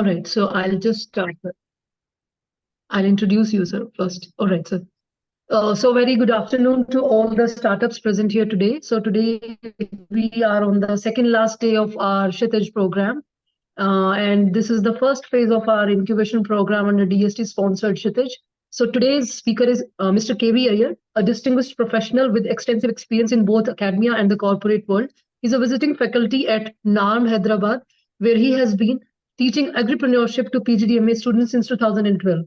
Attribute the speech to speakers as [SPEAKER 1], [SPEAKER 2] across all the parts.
[SPEAKER 1] All right, so I'll just start. I'll introduce you, sir, first. All right, sir. So very good afternoon to all the startups present here today. So today we are on the second last day of our SHITIJ program. And this is the first phase of our incubation program under DST sponsored SHITIJ. So today's speaker is Mr. KV Iyer, a distinguished professional with extensive experience in both academia and the corporate world. He's a visiting faculty at NARM, Hyderabad, where he has been teaching agripreneurship to PGDMA students since 2012.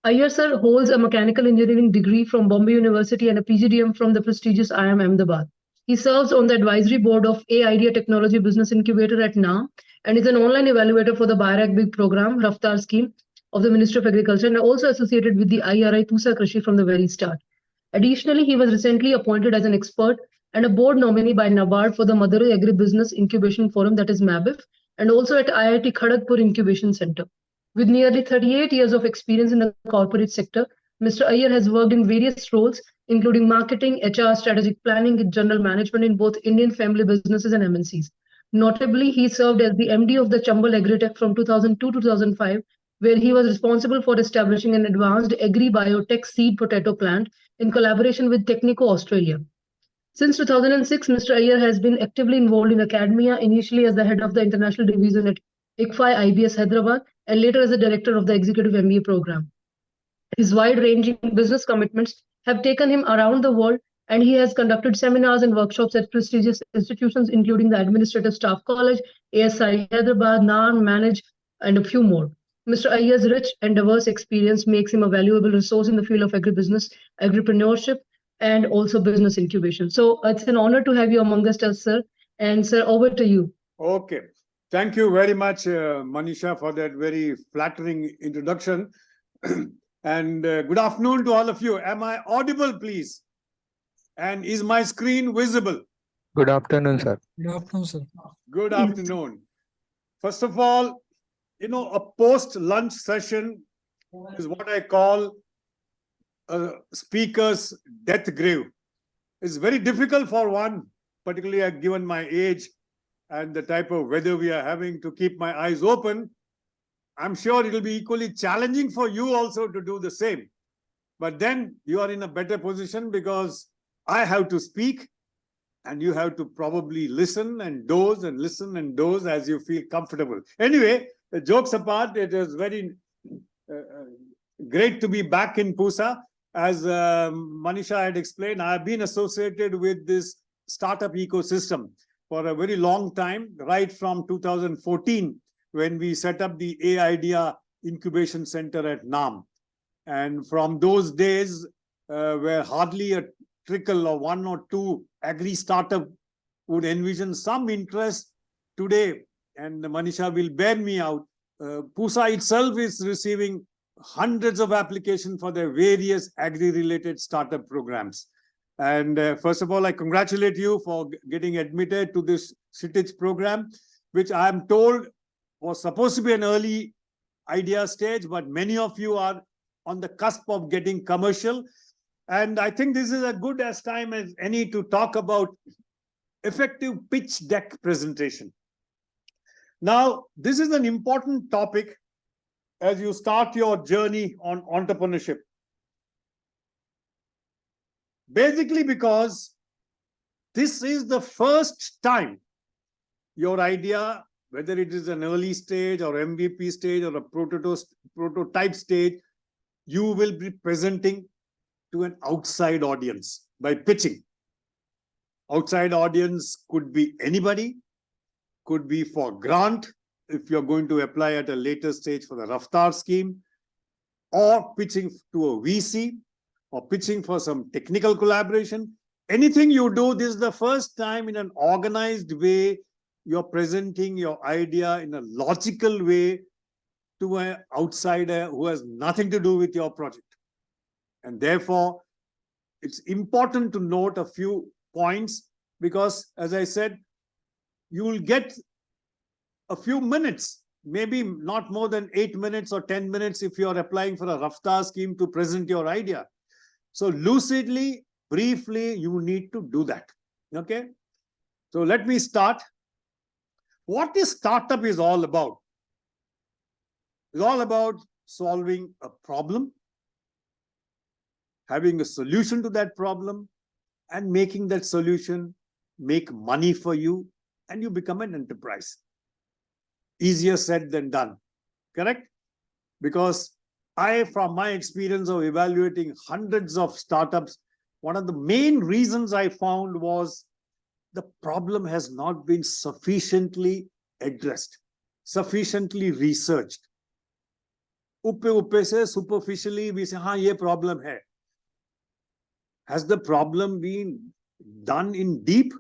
[SPEAKER 1] Iyer sir holds a mechanical engineering degree from Bombay University and a PGDM from the prestigious IIM Ahmedabad. He serves on the advisory board of A Idea Technology Business Incubator at NAM and is an online evaluator for the BIRAC Big program, Raftar scheme of the Ministry of Agriculture, and also associated with the IRI Tusa Krishi from the very start. Additionally, he was recently appointed as an expert and a board nominee by NABARD for the Madurai Agri-Business Incubation Forum, that is MABIF, and also at IIT Kharagpur Incubation Center. With nearly 38 years of experience in the corporate sector, Mr. Iyer has worked in various roles, including marketing, HR, strategic planning, and general management in both Indian family businesses and MNCs. Notably, he served as the MD of the Chambal Agritech from 2002 to 2005, where he was responsible for establishing an advanced agri-biotech seed potato plant in collaboration with Technico Australia. Since 2006, Mr. Iyer has been actively involved in academia, initially as the head of the international division at ICFI IBS Hyderabad, and later as the director of the executive MBA program. His wide-ranging business commitments have taken him around the world, and he has conducted seminars and workshops at prestigious institutions, including the Administrative Staff College, ASI Hyderabad, NARM, Manage, and a few more. Mr. Iyer's rich and diverse experience makes him a valuable resource in the field of agribusiness, agripreneurship, and also business incubation. So it's an honor to have you among us, sir. And sir, over to you.
[SPEAKER 2] Okay. Thank you very much, Manisha, for that very flattering introduction. And good afternoon to all of you. Am I audible, please? And is my screen visible?
[SPEAKER 3] Good afternoon, sir.
[SPEAKER 4] Good afternoon, sir.
[SPEAKER 2] Good afternoon. First of all, a post-lunch session is what I call a speaker's death grave. It's very difficult for one, particularly given my age and the type of weather we are having, to keep my eyes open. I'm sure it'll be equally challenging for you also to do the same. But then you are in a better position because I have to speak and you have to probably listen and doze and listen and doze as you feel comfortable. Anyway, the jokes apart, it is very great to be back in Pusa. As Manisha had explained, I have been associated with this startup ecosystem for a very long time, right from 2014, when we set up the A Idea Incubation Center at NAM. And from those days, where hardly a trickle or one or two agri startup would envision some interest, today, and Manisha will bear me out, Pusa itself is receiving hundreds of applications for their various agri-related startup programs. And first of all, I congratulate you for getting admitted to this SHITIJ program, which I am told was supposed to be an early idea stage, but many of you are on the cusp of getting commercial. And I think this is as good as time as any to talk about effective pitch deck presentation. Now, this is an important topic as you start your journey on entrepreneurship. Basically because this is the first time your idea, whether it is an early stage or MVP stage or a prototype stage, you will be presenting to an outside audience by pitching. Outside audience could be anybody, could be for grant, if you're going to apply at a later stage for the Raftar scheme, or pitching to a VC, or pitching for some technical collaboration. Anything you do, this is the first time in an organized way you're presenting your idea in a logical way to an outsider who has nothing to do with your project. And therefore, it's important to note a few points because, as I said, you will get a few minutes, maybe not more than 8 minutes or 10 minutes if you're applying for a Raftar scheme to present your idea. So lucidly, briefly, you need to do that. Okay? So let me start. What this startup is all about? It's all about solving a problem, having a solution to that problem, and making that solution make money for you, and you become an enterprise. Easier said than done, correct? Because from my experience of evaluating hundreds of startups, one of the main reasons I found was the problem has not been sufficiently addressed, sufficiently researched. Uppe se superficially we say, हाँ ये problem hai. Has the problem been done in deep?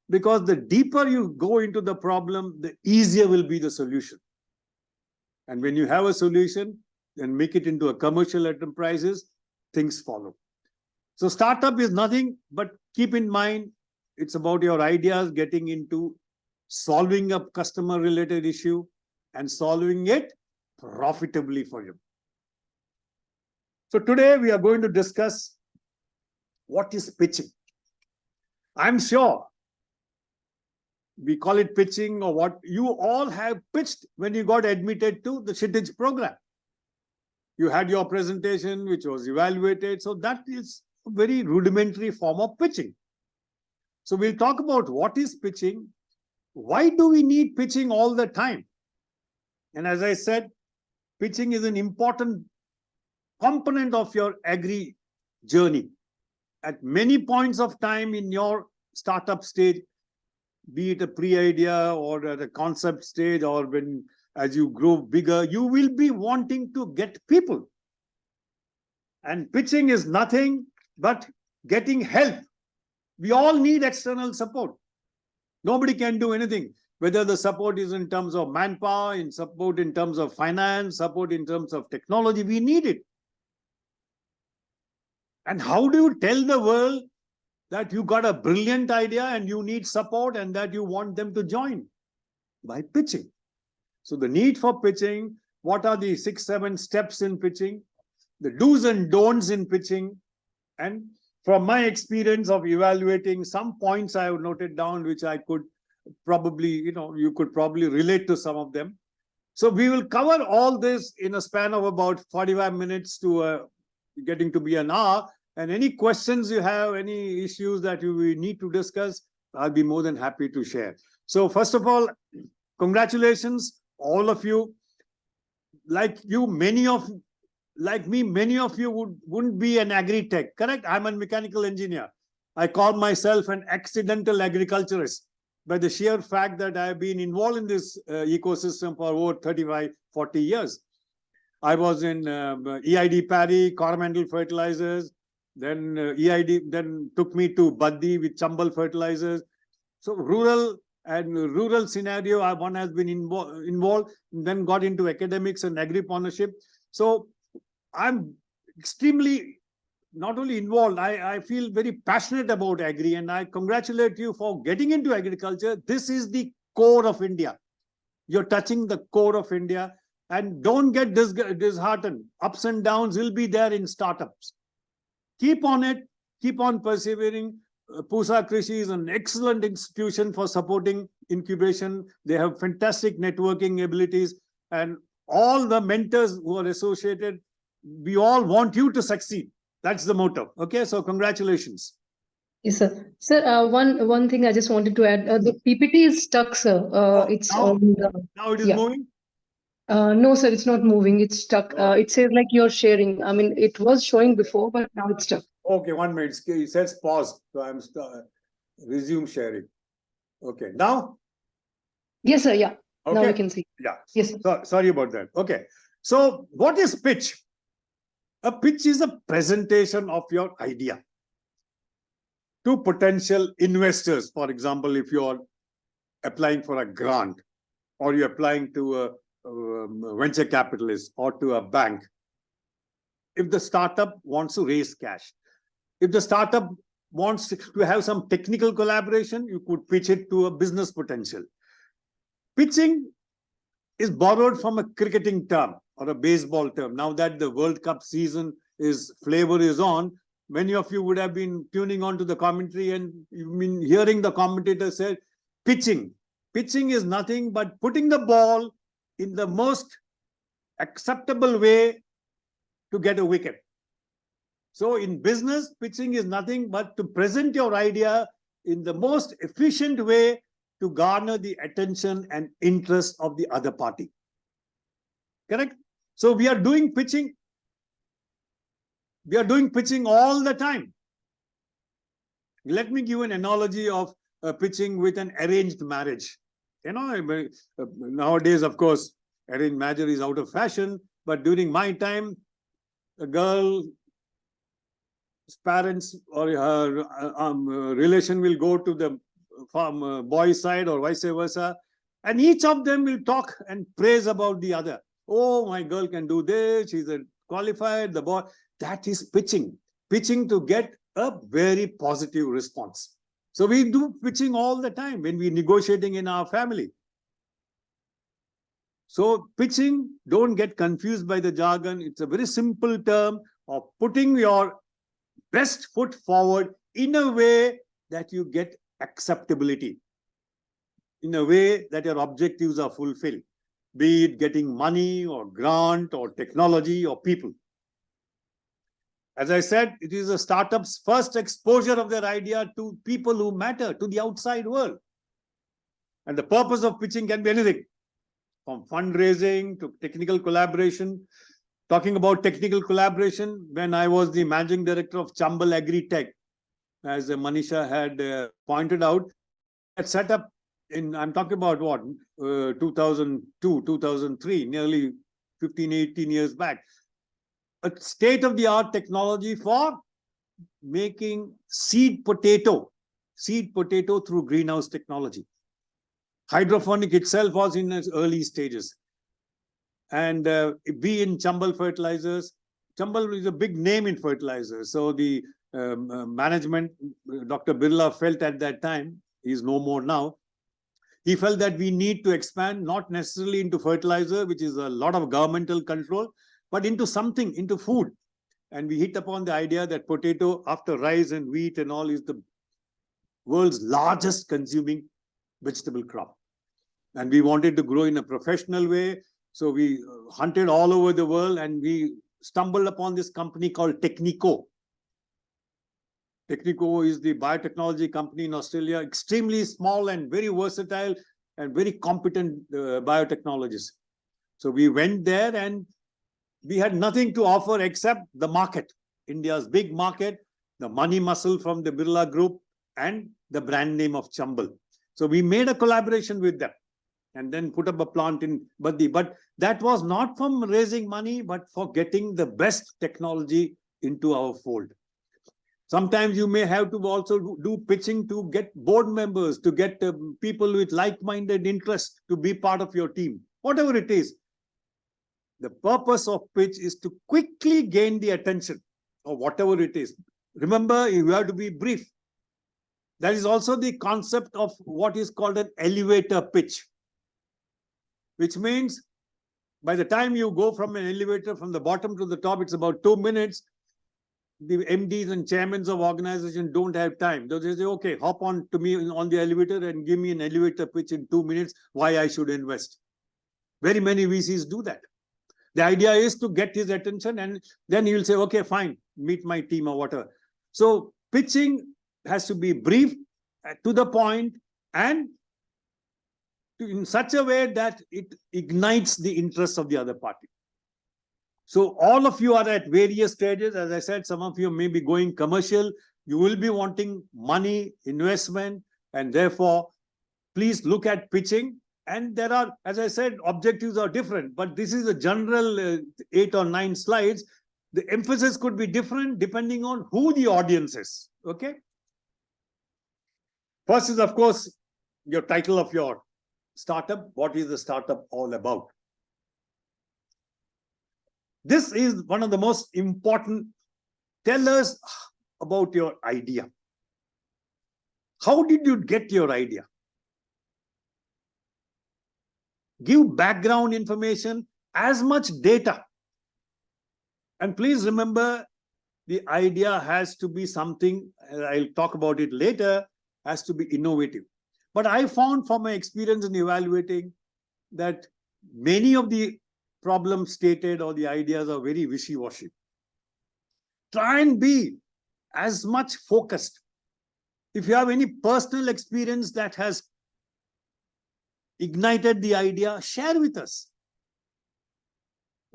[SPEAKER 2] Because the deeper you go into the problem, the easier will be the solution. And when you have a solution and make it into a commercial enterprises, things follow. So startup is nothing, but keep in mind, it's about your ideas getting into solving a customer related issue and solving it profitably for you. So today we are going to discuss what is pitching. I'm sure we call it pitching, or what you all have pitched when you got admitted to the SHITIJ program. You had your presentation, which was evaluated. So that is a very rudimentary form of pitching. So we'll talk about what is pitching. Why do we need pitching all the time? And as I said, pitching is an important component of your agri journey. At many points of time in your startup stage, be it a pre-idea or at a concept stage, or when as you grow bigger, you will be wanting to get people. And pitching is nothing but getting help. We all need external support. Nobody can do anything, whether the support is in terms of manpower, in support in terms of finance, support in terms of technology, we need it. And how do you tell the world that you got a brilliant idea and you need support and that you want them to join? By pitching. So the need for pitching, what are the 6-7 steps in pitching, the do's and don'ts in pitching, and from my experience of evaluating, some points I have noted down, which I could probably, you could probably relate to some of them. So we will cover all this in a span of about 45 minutes to getting to be an hour. And any questions you have, any issues that you need to discuss, I'll be more than happy to share. So first of all, congratulations, all of you. Like you, like me, many of you wouldn't be an agri-tech, correct? I'm a mechanical engineer. I call myself an accidental agriculturist by the sheer fact that I've been involved in this ecosystem for over 35, 40 years. I was in EID Parry, Coromandel Fertilizers, then EID then took me to Baddi with Chambal Fertilizers. So rural scenario, one has been involved, then got into academics and agripreneurship. So I'm extremely not only involved, I feel very passionate about agri, and I congratulate you for getting into agriculture. This is the core of India. You're touching the core of India, and don't get disheartened. Ups and downs will be there in startups. Keep on it, keep on persevering. Pusa Krishi is an excellent institution for supporting incubation. They have fantastic networking abilities, and all the mentors who are associated, we all want you to succeed. That's the motto. Okay, so congratulations.
[SPEAKER 1] Yes, sir. Sir, one thing I just wanted to add. The PPT is stuck, sir.
[SPEAKER 2] Now it is moving?
[SPEAKER 1] No, sir, it's not moving. It's stuck. It says like you're sharing. I mean, it was showing before, but now it's stuck.
[SPEAKER 2] Okay, 1 minute. It says pause. So I'm resume sharing. Okay, now?
[SPEAKER 1] Yes, sir. Yeah.
[SPEAKER 2] Okay.
[SPEAKER 1] Now we can see.
[SPEAKER 2] Yeah.
[SPEAKER 1] Yes, sir.
[SPEAKER 2] So, sorry about that. Okay. So what is pitch? A pitch is a presentation of your idea to potential investors. For example, if you're applying for a grant, or you're applying to a venture capitalist or to a bank. If the startup wants to raise cash, if the startup wants to have some technical collaboration, you could pitch it to a business potential. Pitching is borrowed from a cricketing term or a baseball term. Now that the World Cup season flavor is on, many of you would have been tuning on to the commentary and you've been hearing the commentator say, pitching. Pitching is nothing but putting the ball in the most acceptable way to get a wicket. So in business, pitching is nothing but to present your idea in the most efficient way to garner the attention and interest of the other party. Correct? So we are doing pitching. We are doing pitching all the time. Let me give an analogy of pitching with an arranged marriage. You know, nowadays, of course, arranged marriage is out of fashion. But during my time, a girl's parents or her relation will go to the boy's side or vice versa. And each of them will talk and praise about the other. Oh, my girl can do this. She's qualified. The boy. That is pitching. Pitching to get a very positive response. So we do pitching all the time when we're negotiating in our family. So pitching, don't get confused by the jargon. It's a very simple term of putting your best foot forward in a way that you get acceptability, in a way that your objectives are fulfilled, be it getting money or grant or technology or people. As I said, it is a startup's first exposure of their idea to people who matter, to the outside world. And the purpose of pitching can be anything, from fundraising to technical collaboration. Talking about technical collaboration, when I was the managing director of Chambal Agri-Tech, as Manisha had pointed out, I set up I'm talking about what, 2002, 2003, nearly 15, 18 years back, a state-of-the-art technology for making seed potato through greenhouse technology. Hydroponic itself was in its early stages. And be in Chambal Fertilizers. Chambal is a big name in fertilizers. So the management, Dr. Birla felt at that time, he's no more now, he felt that we need to expand, not necessarily into fertilizer, which is a lot of governmental control, but into something, into food. And we hit upon the idea that potato, after rice and wheat and all, is the world's largest consuming vegetable crop. And we wanted to grow in a professional way. So we hunted all over the world and we stumbled upon this company called Technico. Technico is the biotechnology company in Australia, extremely small and very versatile and very competent biotechnologists. So we went there and we had nothing to offer except the market, India's big market, the money muscle from the Birla Group, and the brand name of Chambal. So we made a collaboration with them and then put up a plant in Baddi. But that was not from raising money, but for getting the best technology into our fold. Sometimes you may have to also do pitching to get board members, to get people with like-minded interests to be part of your team, whatever it is. The purpose of pitch is to quickly gain the attention of whatever it is. Remember, you have to be brief. That is also the concept of what is called an elevator pitch, which means by the time you go from an elevator from the bottom to the top, it's about 2 minutes. The MDs and chairmen of organization don't have time. They say, okay, hop on to me on the elevator and give me an elevator pitch in 2 minutes why I should invest. Very many VCs do that. The idea is to get his attention and then he will say, okay, fine, meet my team or whatever. So pitching has to be brief, to the point, and in such a way that it ignites the interest of the other party. So all of you are at various stages. As I said, some of you may be going commercial. You will be wanting money, investment, and therefore, please look at pitching. And there are, as I said, objectives are different, but this is a general 8 or 9 slides. The emphasis could be different depending on who the audience is. Okay. First is, of course, your title of your startup. What is the startup all about? This is one of the most important. Tell us about your idea. How did you get your idea? Give background information, as much data. And please remember, the idea has to be something, I'll talk about it later, has to be innovative. But I found from my experience in evaluating that many of the problem stated or the ideas are very wishy-washy. Try and be as much focused. If you have any personal experience that has ignited the idea, share with us.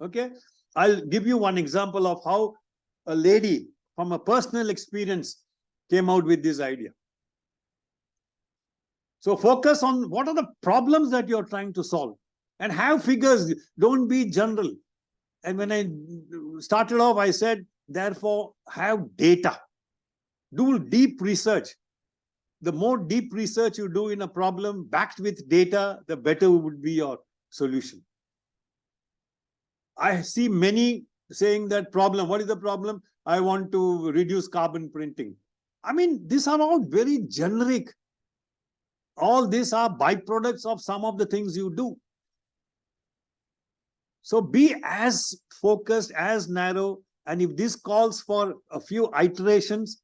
[SPEAKER 2] Okay, I'll give you one example of how a lady from a personal experience came out with this idea. So focus on what are the problems that you're trying to solve and have figures. Don't be general. And when I started off, I said, therefore, have data. Do deep research. The more deep research you do in a problem backed with data, the better would be your solution. I see many saying that problem. What is the problem? I want to reduce carbon printing. I mean, these are all very generic. All these are byproducts of some of the things you do. So be as focused, as narrow, and if this calls for a few iterations,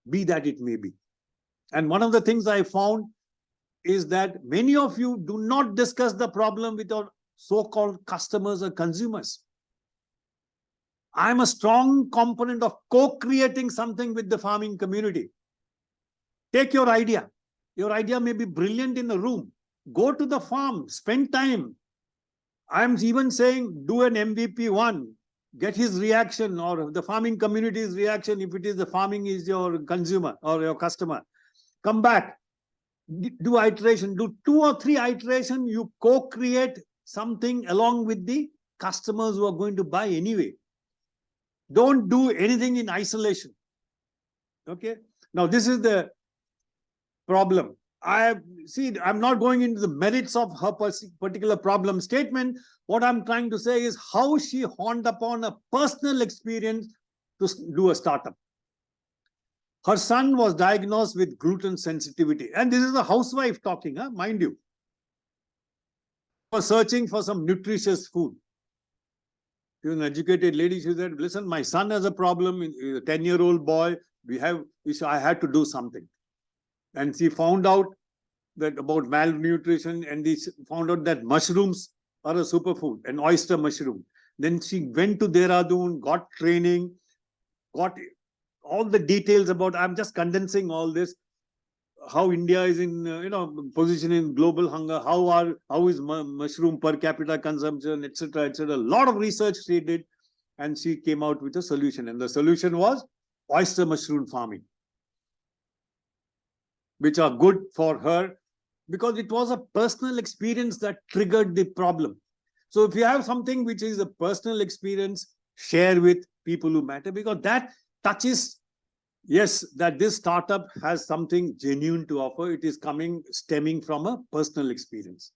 [SPEAKER 2] be that it may be. And one of the things I found is that many of you do not discuss the problem with your so-called customers or consumers. I'm a strong component of co-creating something with the farming community. Take your idea. Your idea may be brilliant in a room. Go to the farm, spend time. I'm even saying do an MVP one, get his reaction or the farming community's reaction if it is the farming is your consumer or your customer. Come back, do iteration, do 2 or 3 iterations, you co-create something along with the customers who are going to buy anyway. Don't do anything in isolation. Okay. Now, this is the problem. I'm not going into the merits of her particular problem statement. What I'm trying to say is how she honed upon a personal experience to do a startup. Her son was diagnosed with gluten sensitivity. And this is a housewife talking, mind you. She was searching for some nutritious food. She was an educated lady. She said, listen, my son has a problem. He's a 10-year-old boy. I had to do something. And she found out that about malnutrition, and she found out that mushrooms are a superfood, an oyster mushroom. Then she went to Dehradun, got training, got all the details about, I'm just condensing all this, how India is in, position in global hunger, how is mushroom per capita consumption, etc., etc. A lot of research she did, and she came out with a solution. And the solution was oyster mushroom farming, which are good for her because it was a personal experience that triggered the problem. So if you have something which is a personal experience, share with people who matter, because that touches, yes, that this startup has something genuine to offer. It is stemming from a personal experience.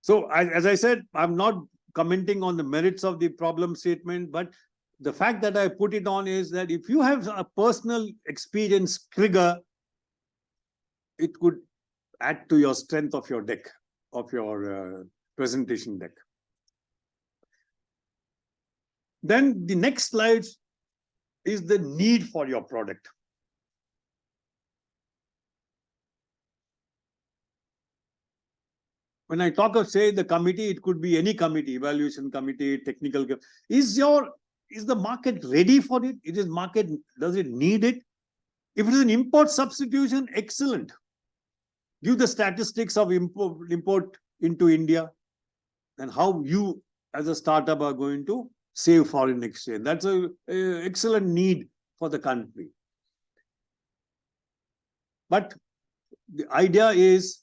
[SPEAKER 2] So as I said, I'm not commenting on the merits of the problem statement, but the fact that I put it on is that if you have a personal experience trigger, it could add to your strength of your deck, of your presentation deck. Then the next slide is the need for your product. When I talk of, say, the committee, it could be any committee, evaluation committee, technical. Is the market ready for it? Does it need it? If it is an import substitution, excellent. Give the statistics of import into India and how you as a startup are going to save foreign exchange. That's an excellent need for the country. But the idea is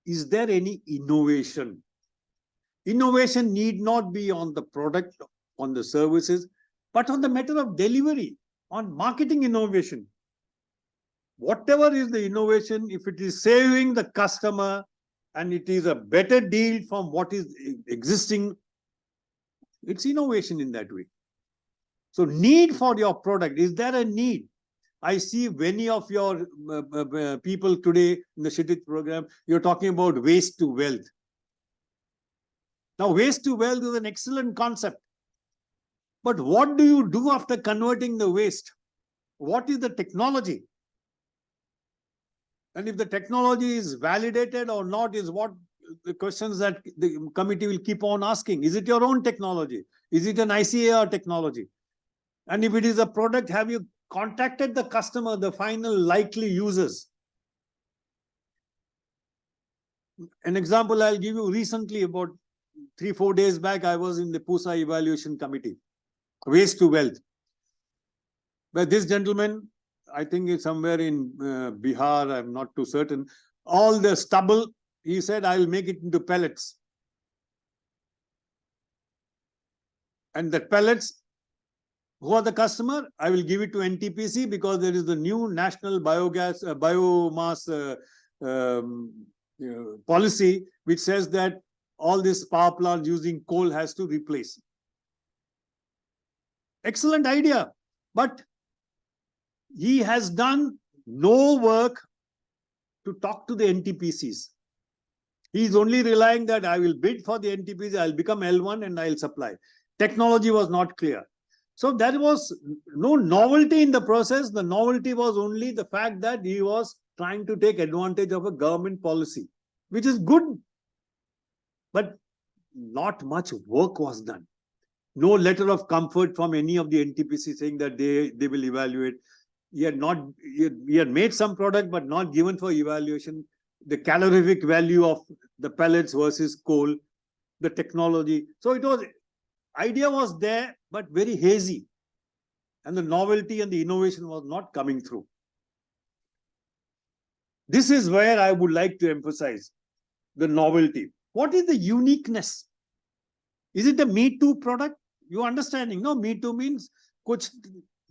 [SPEAKER 2] there any innovation? Innovation need not be on the product, on the services, but on the matter of delivery, on marketing innovation. Whatever is the innovation, if it is saving the customer and it is a better deal from what is existing, it's innovation in that way. So need for your product, is there a need? I see many of your people today in the SHITIJ program, you're talking about waste to wealth. Now, waste to wealth is an excellent concept. But what do you do after converting the waste? What is the technology? And if the technology is validated or not is what the questions that the committee will keep on asking. Is it your own technology? Is it an ICAR technology? And if it is a product, have you contacted the customer, the final likely users? An example I'll give you: recently, about 3-4 days back, I was in the PUSA evaluation committee, waste to wealth. But this gentleman, I think it's somewhere in Bihar, I'm not too certain, all the stubble, he said, I'll make it into pellets. And the pellets, who are the customer? I will give it to NTPC, because there is the new national biomass policy, which says that all this power plant using coal has to replace. Excellent idea. But he has done no work to talk to the NTPCs. He is only relying that I will bid for the NTPC, I'll become L1 and I'll supply. Technology was not clear. So there was no novelty in the process. The novelty was only the fact that he was trying to take advantage of a government policy, which is good, but not much work was done. No letter of comfort from any of the NTPC saying that they will evaluate. He had made some product, but not given for evaluation. The calorific value of the pellets versus coal, the technology. So it was, idea was there, but very hazy. And the novelty and the innovation was not coming through. This is where I would like to emphasize the novelty. What is the uniqueness? Is it a Me Too product? You understanding? No, Me Too means kuch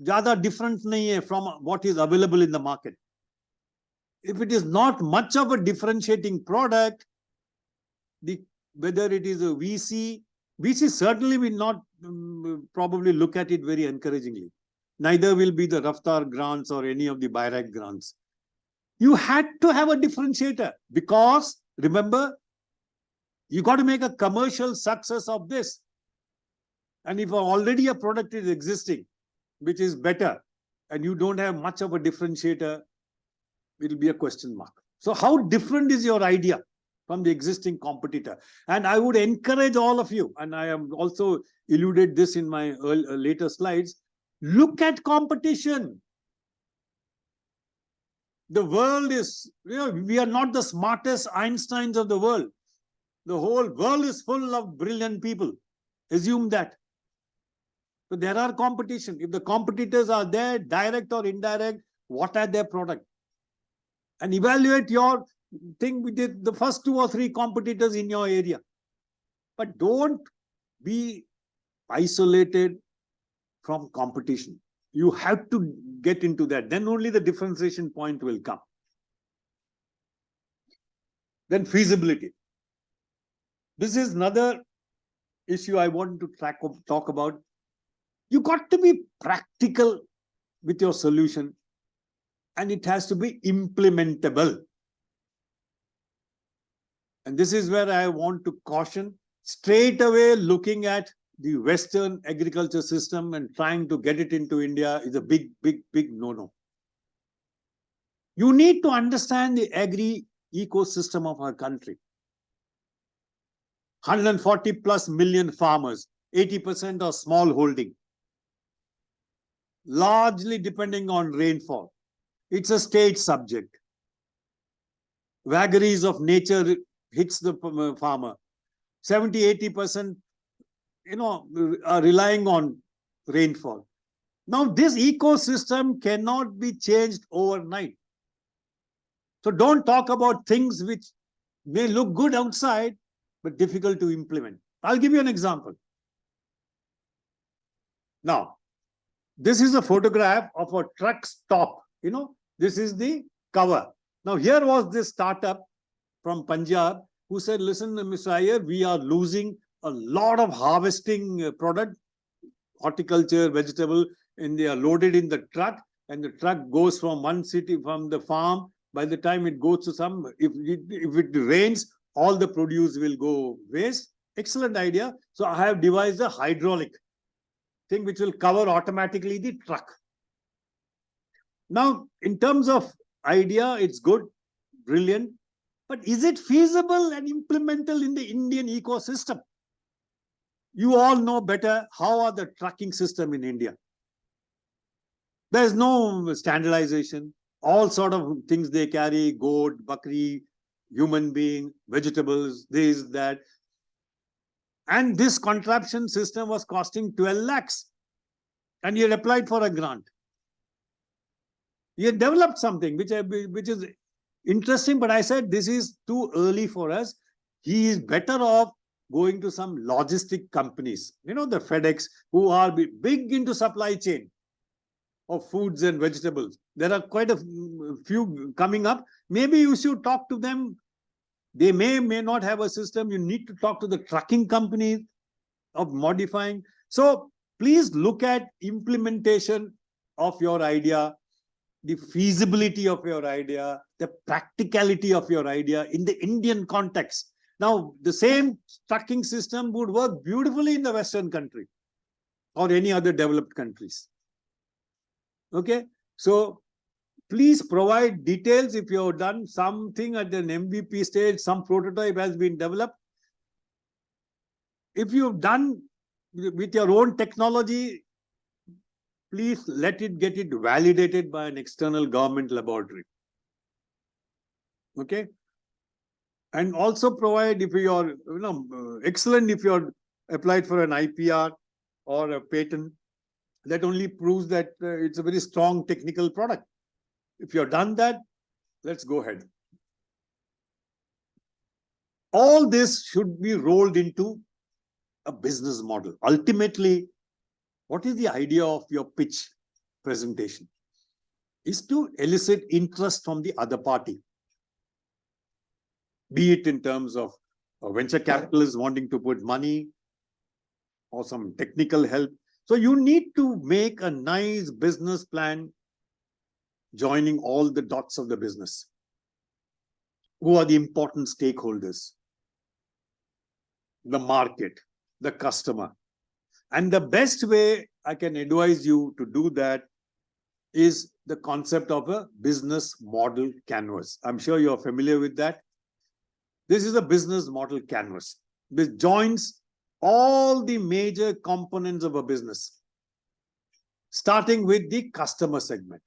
[SPEAKER 2] zyada different nahi hai from what is available in the market. If it is not much of a differentiating product, whether it is a VC certainly will not probably look at it very encouragingly. Neither will be the Raftar grants or any of the BIRAC grants. You had to have a differentiator, because remember, you got to make a commercial success of this. And if already a product is existing, which is better, and you don't have much of a differentiator, it will be a question mark. So how different is your idea from the existing competitor? And I would encourage all of you, and I have also alluded this in my later slides, look at competition. The world is, we are not the smartest Einsteins of the world. The whole world is full of brilliant people. Assume that. So there are competition. If the competitors are there, direct or indirect, what are their product? And evaluate your thing with the first 2 or 3 competitors in your area. But don't be isolated from competition. You have to get into that. Then only the differentiation point will come. Then feasibility. This is another issue I want to talk about. You got to be practical with your solution, and it has to be implementable. And this is where I want to caution. Straight away looking at the Western agriculture system and trying to get it into India is a big no-no. You need to understand the agri ecosystem of our country. 140 plus million farmers, 80% are small holding, largely depending on rainfall. It's a state subject. Vagaries of nature hits the farmer. 70-80% are relying on rainfall. Now this ecosystem cannot be changed overnight. So don't talk about things which may look good outside but difficult to implement. I'll give you an example. Now, this is a photograph of a truck stop. This is the cover. Now here was this startup from Punjab who said, listen, Mr. Iyer, we are losing a lot of harvesting product, horticulture, vegetable, and they are loaded in the truck, and the truck goes from one city, from the farm. By the time it goes to some, if it rains, all the produce will go waste. Excellent idea. So I have devised a hydraulic thing which will cover automatically the truck. Now, in terms of idea, it's good, brilliant. But is it feasible and implementable in the Indian ecosystem? You all know better how are the trucking system in India. There's no standardization. All sort of things they carry, goat, bakri, human being, vegetables, this, that. And this contraption system was costing 12 lakhs. And he had applied for a grant. He had developed something which is interesting, but I said this is too early for us. He is better off going to some logistic companies, the FedEx, who are big into supply chain of foods and vegetables. There are quite a few coming up. Maybe you should talk to them. They may not have a system. You need to talk to the trucking companies of modifying. So please look at implementation of your idea, the feasibility of your idea, the practicality of your idea in the Indian context. Now, the same trucking system would work beautifully in the Western country or any other developed countries. Okay, so please provide details if you have done something at an MVP stage, some prototype has been developed. If you've done with your own technology, please let it get it validated by an external government laboratory. Okay, and also provide, if you are excellent, if you're applied for an IPR or a patent, that only proves that it's a very strong technical product. If you've done that, let's go ahead. All this should be rolled into a business model. Ultimately, what is the idea of your pitch presentation? Is to elicit interest from the other party. Be it in terms of a venture capitalist wanting to put money or some technical help. So you need to make a nice business plan joining all the dots of the business. Who are the important stakeholders? The market, the customer. And the best way I can advise you to do that is the concept of a business model canvas. I'm sure you're familiar with that. This is a business model canvas. This joins all the major components of a business, starting with the customer segment.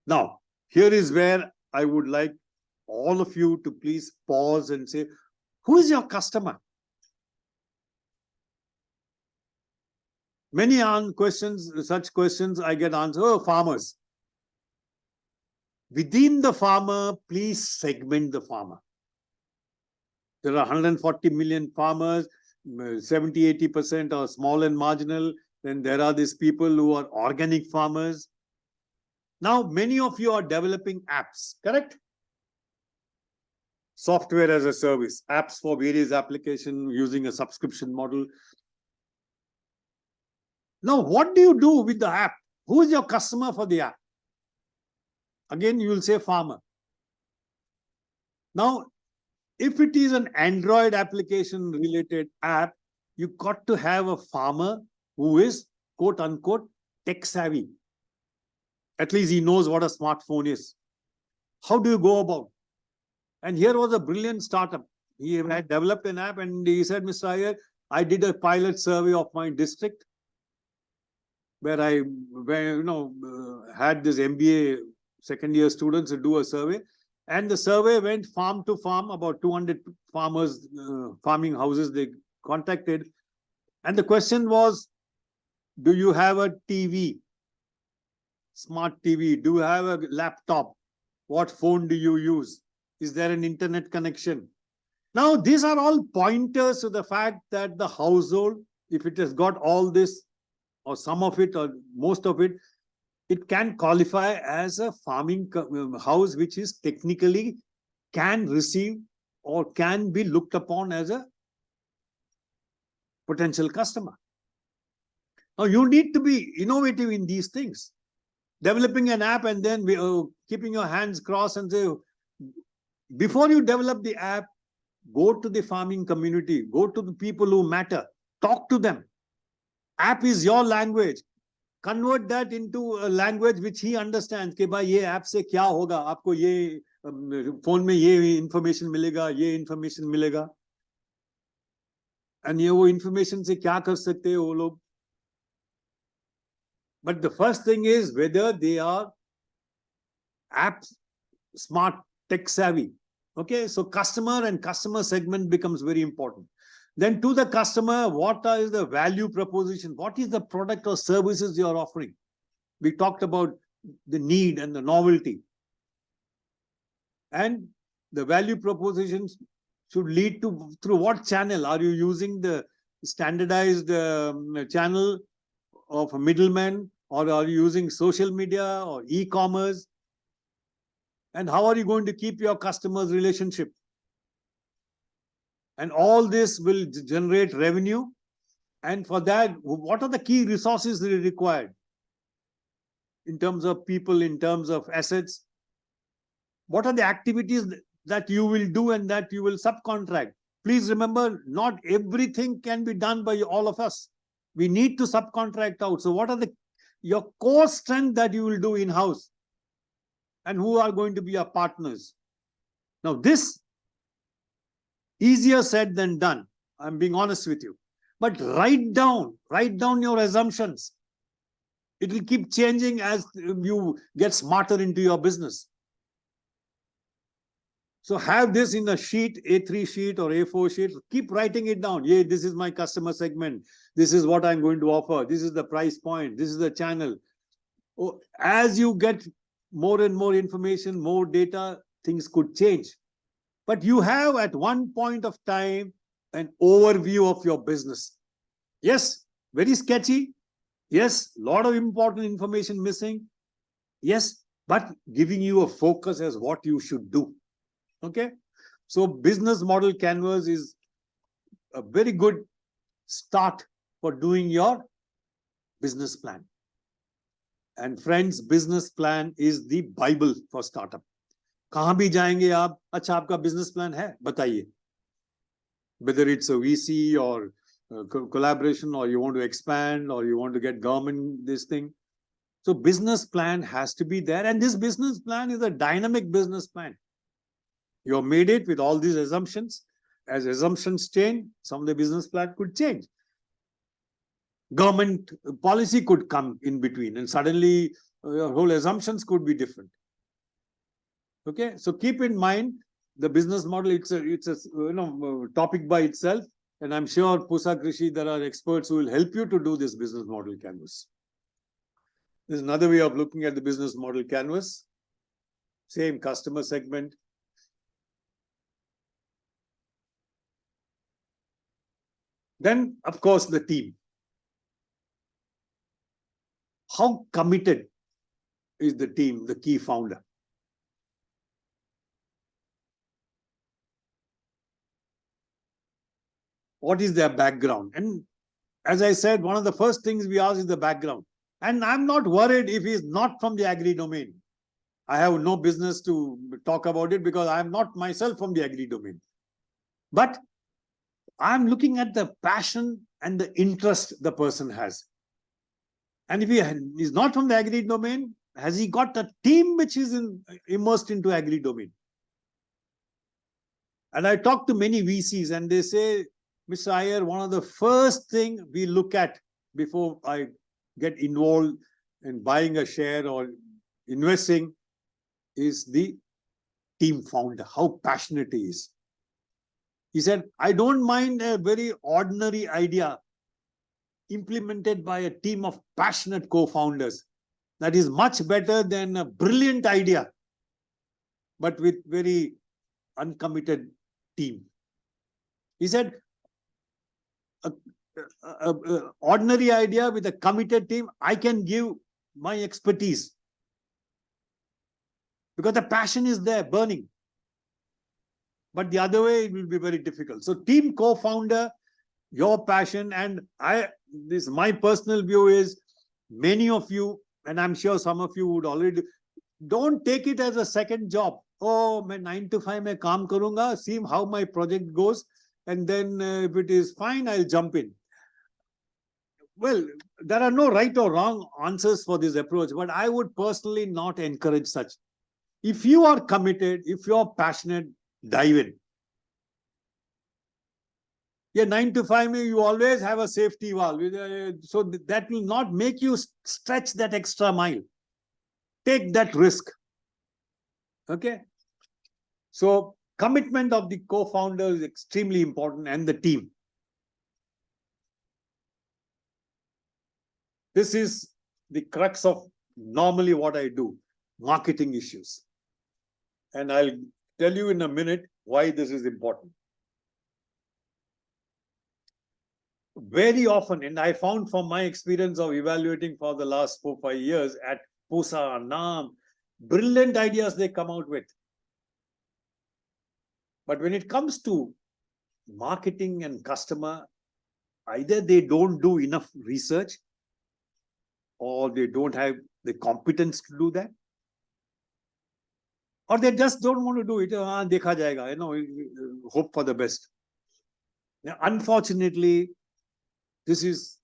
[SPEAKER 2] Now, here is where I would like all of you to please pause and say, who is your customer? Many such questions I get answered, oh, farmers. Within the farmer, please segment the farmer. There are 140 million farmers, 70-80% are small and marginal. Then there are these people who are organic farmers. Now, many of you are developing apps, correct? Software as a service, apps for various applications using a subscription model. Now, what do you do with the app? Who is your customer for the app? Again, you will say farmer. Now, if it is an Android application related app, you got to have a farmer who is quote unquote tech savvy. At least he knows what a smartphone is. How do you go about? And here was a brilliant startup. He had developed an app and he said, Mr. Iyer, I did a pilot survey of my district where I had this MBA second year students to do a survey. And the survey went farm to farm, about 200 farmers, farming houses they contacted. And the question was, do you have a TV? Smart TV? Do you have a laptop? What phone do you use? Is there an internet connection? Now, these are all pointers to the fact that the household, if it has got all this, or some of it, or most of it, it can qualify as a farming house, which is technically can receive or can be looked upon as a potential customer. Now, you need to be innovative in these things. Developing an app and then keeping your hands crossed and say, before you develop the app, go to the farming community, go to the people who matter, talk to them. App is your language. Convert that into a language which he understands. Ke bhai, ye app se kya hoga? Aapko ye phone में ये information मिलेगा, ये information मिलेगा, and ये वो information से क्या कर सकते हैं वो लोग. But the first thing is whether they are app smart, tech savvy. Okay, so customer and customer segment becomes very important. Then to the customer, what is the value proposition? What is the product or services you are offering? We talked about the need and the novelty. And the value propositions should lead to through what channel? Are you using the standardized channel of a middleman, or are you using social media or e-commerce? And how are you going to keep your customers' relationship? And all this will generate revenue. And for that, what are the key resources that are required in terms of people, in terms of assets? What are the activities that you will do and that you will subcontract? Please remember, not everything can be done by all of us. We need to subcontract out. So what are your core strength that you will do in-house? And who are going to be your partners? Now this, easier said than done. I'm being honest with you. But write down your assumptions. It will keep changing as you get smarter into your business. So have this in a sheet, A3 sheet or A4 sheet. Keep writing it down. Yeah, this is my customer segment. This is what I'm going to offer. This is the price point. This is the channel. Oh, as you get more and more information, more data, things could change. But you have at one point of time an overview of your business. Yes, very sketchy. Yes, a lot of important information missing. Yes, but giving you a focus as what you should do. Okay, so business model canvas is a very good start for doing your business plan. And friends, business plan is the Bible for startup. कहाँ भी जाएंगे आप, अच्छा आपका business plan है, बताइए. Whether it's a VC or collaboration, or you want to expand, or you want to get government this thing. So business plan has to be there, and this business plan is a dynamic business plan. You have made it with all these assumptions. As assumptions change, some of the business plan could change. Government policy could come in between, and suddenly your whole assumptions could be different. Okay, so keep in mind the business model. It's a topic by itself, and I'm sure Pusa Krishi, there are experts who will help you to do this business model canvas. There's another way of looking at the business model canvas. Same customer segment. Then, of course, the team. How committed is the team, the key founder? What is their background? And as I said, one of the first things we ask is the background. And I'm not worried if he's not from the agri domain. I have no business to talk about it because I'm not myself from the agri domain. But I'm looking at the passion and the interest the person has. And if he is not from the agri domain, has he got a team which is immersed into agri domain? And I talk to many VCs and they say, Mr. Iyer, one of the first things we look at before I get involved in buying a share or investing is the team founder, how passionate he is. He said, I don't mind a very ordinary idea implemented by a team of passionate co-founders. That is much better than a brilliant idea, but with very uncommitted team. He said, ordinary idea with a committed team, I can give my expertise because the passion is there, burning. But the other way, it will be very difficult. So team co-founder, your passion, and my personal view is many of you, and I'm sure some of you would already, don't take it as a second job. Oh, मैं 9 to 5 में काम करूंगा, see how my project goes, and then if it is fine, I'll jump in. Well, there are no right or wrong answers for this approach, but I would personally not encourage such. If you are committed, if you are passionate, dive in. Yeah, 9 to 5, you always have a safety valve. So that will not make you stretch that extra mile. Take that risk. Okay. So commitment of the co-founder is extremely important, and the team. This is the crux of normally what I do, marketing issues. And I'll tell you in a minute why this is important. Very often, and I found from my experience of evaluating for the last 4-5 years at PUSA, NAM, brilliant ideas they come out with. But when it comes to marketing and customer, either they don't do enough research or they don't have the competence to do that, or they just don't want to do it. Dekha jayega, hope for the best. Now, unfortunately, this is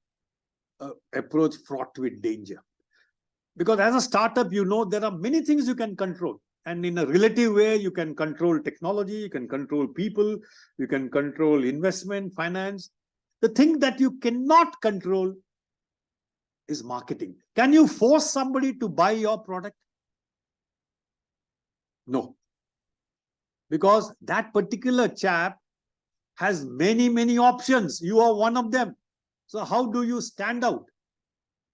[SPEAKER 2] an approach fraught with danger. Because as a startup, there are many things you can control. And in a relative way, you can control technology, you can control people, you can control investment, finance. The thing that you cannot control is marketing. Can you force somebody to buy your product? No. Because that particular chap has many, many options. You are one of them. So how do you stand out?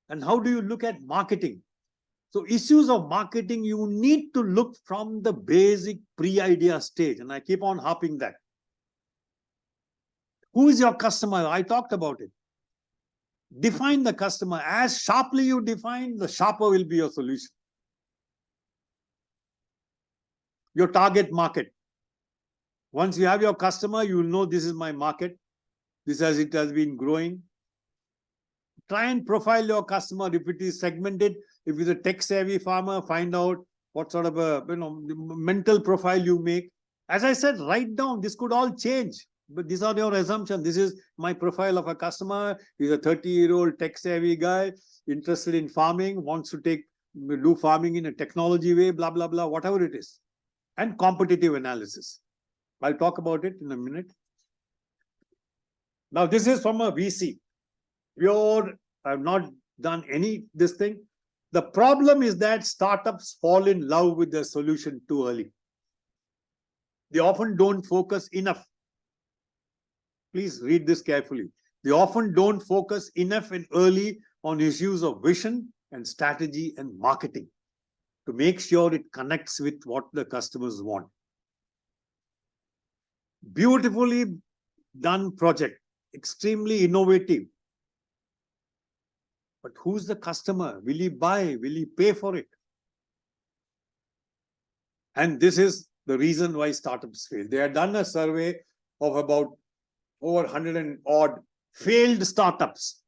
[SPEAKER 2] And how do you look at marketing? So issues of marketing, you need to look from the basic pre-idea stage. And I keep on harping that. Who is your customer? I talked about it. Define the customer. As sharply you define, the sharper will be your solution. Your target market. Once you have your customer, you will know this is my market. This as it has been growing. Try and profile your customer. If it is segmented, if it's a tech-savvy farmer, find out what sort of a mental profile you make. As I said, write down. This could all change, but these are your assumptions. This is my profile of a customer. He's a 30-year-old tech-savvy guy, interested in farming, wants to do farming in a technology way, blah, blah, blah, whatever it is. And competitive analysis. I'll talk about it in a minute. Now, this is from a VC. I've not done this thing. The problem is that startups fall in love with the solution too early. They often don't focus enough. Please read this carefully. They often don't focus enough and early on issues of vision and strategy and marketing to make sure it connects with what the customers want. Beautifully done project, extremely innovative. But who's the customer? Will he buy? Will he pay for it? And this is the reason why startups fail. They had done a survey of about over 100 and odd failed startups.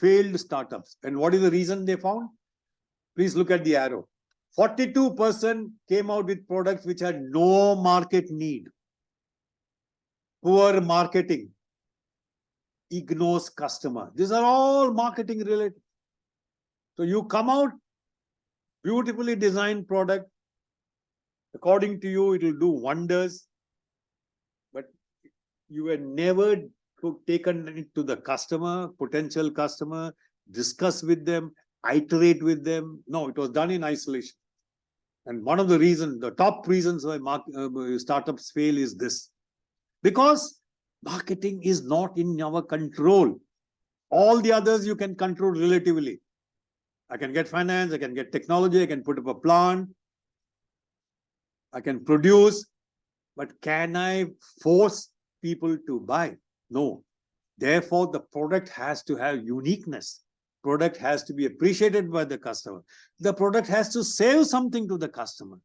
[SPEAKER 2] And what is the reason they found? Please look at the arrow. 42% came out with products which had no market need. Poor marketing. Ignores customer. These are all marketing related. So you come out, beautifully designed product. According to you, it will do wonders. But you were never taken it to the customer, potential customer, discuss with them, iterate with them. No, it was done in isolation. And one of the reasons, the top reasons why startups fail is this. Because marketing is not in our control. All the others you can control relatively. I can get finance, I can get technology, I can put up a plant, I can produce, but can I force people to buy? No. Therefore, the product has to have uniqueness. Product has to be appreciated by the customer. The product has to save something to the customer.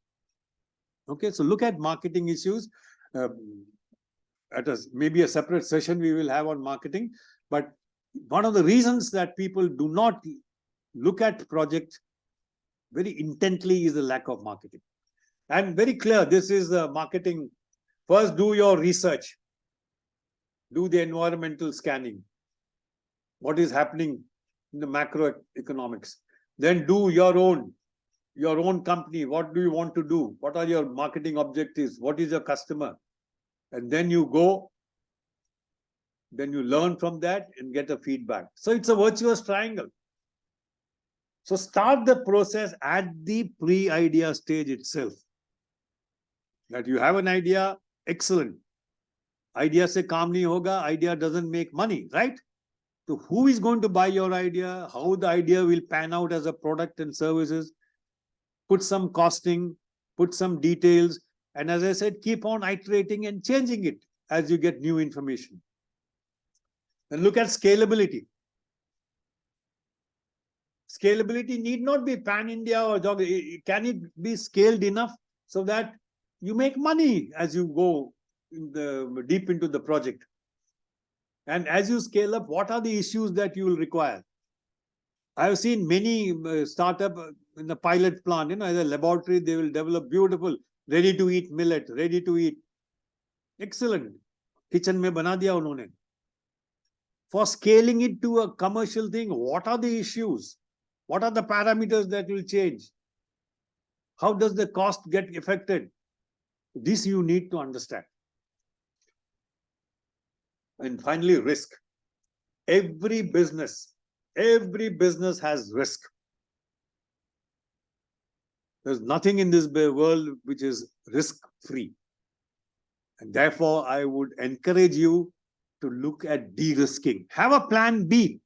[SPEAKER 2] Okay, so look at marketing issues. Maybe a separate session we will have on marketing. But one of the reasons that people do not look at project very intently is the lack of marketing. And very clear, this is the marketing. First, do your research. Do the environmental scanning. What is happening in the macroeconomics. Then do your own your own company. What do you want to do? What are your marketing objectives? What is your customer? And then you go, then you learn from that and get a feedback. So it's a virtuous triangle. So start the process at the pre-idea stage itself. That you have an idea, excellent. Idea se kaam nahi hoga, idea doesn't make money, right? So who is going to buy your idea? How the idea will pan out as a product and services? Put some costing, put some details, and as I said, keep on iterating and changing it as you get new information. And look at scalability. Scalability need not be pan-India or can it be scaled enough so that you make money as you go deep into the project? And as you scale up, what are the issues that you will require? I have seen many startup in the pilot plant, as a laboratory, they will develop beautiful, ready-to-eat millet, ready-to-eat. Excellent. Kitchen mein bana diya unhone. For scaling it to a commercial thing, what are the issues? What are the parameters that will change? How does the cost get affected? This you need to understand. And finally, risk. Every business has risk. There's nothing in this world which is risk-free. And therefore, I would encourage you to look at de-risking. Have a plan B.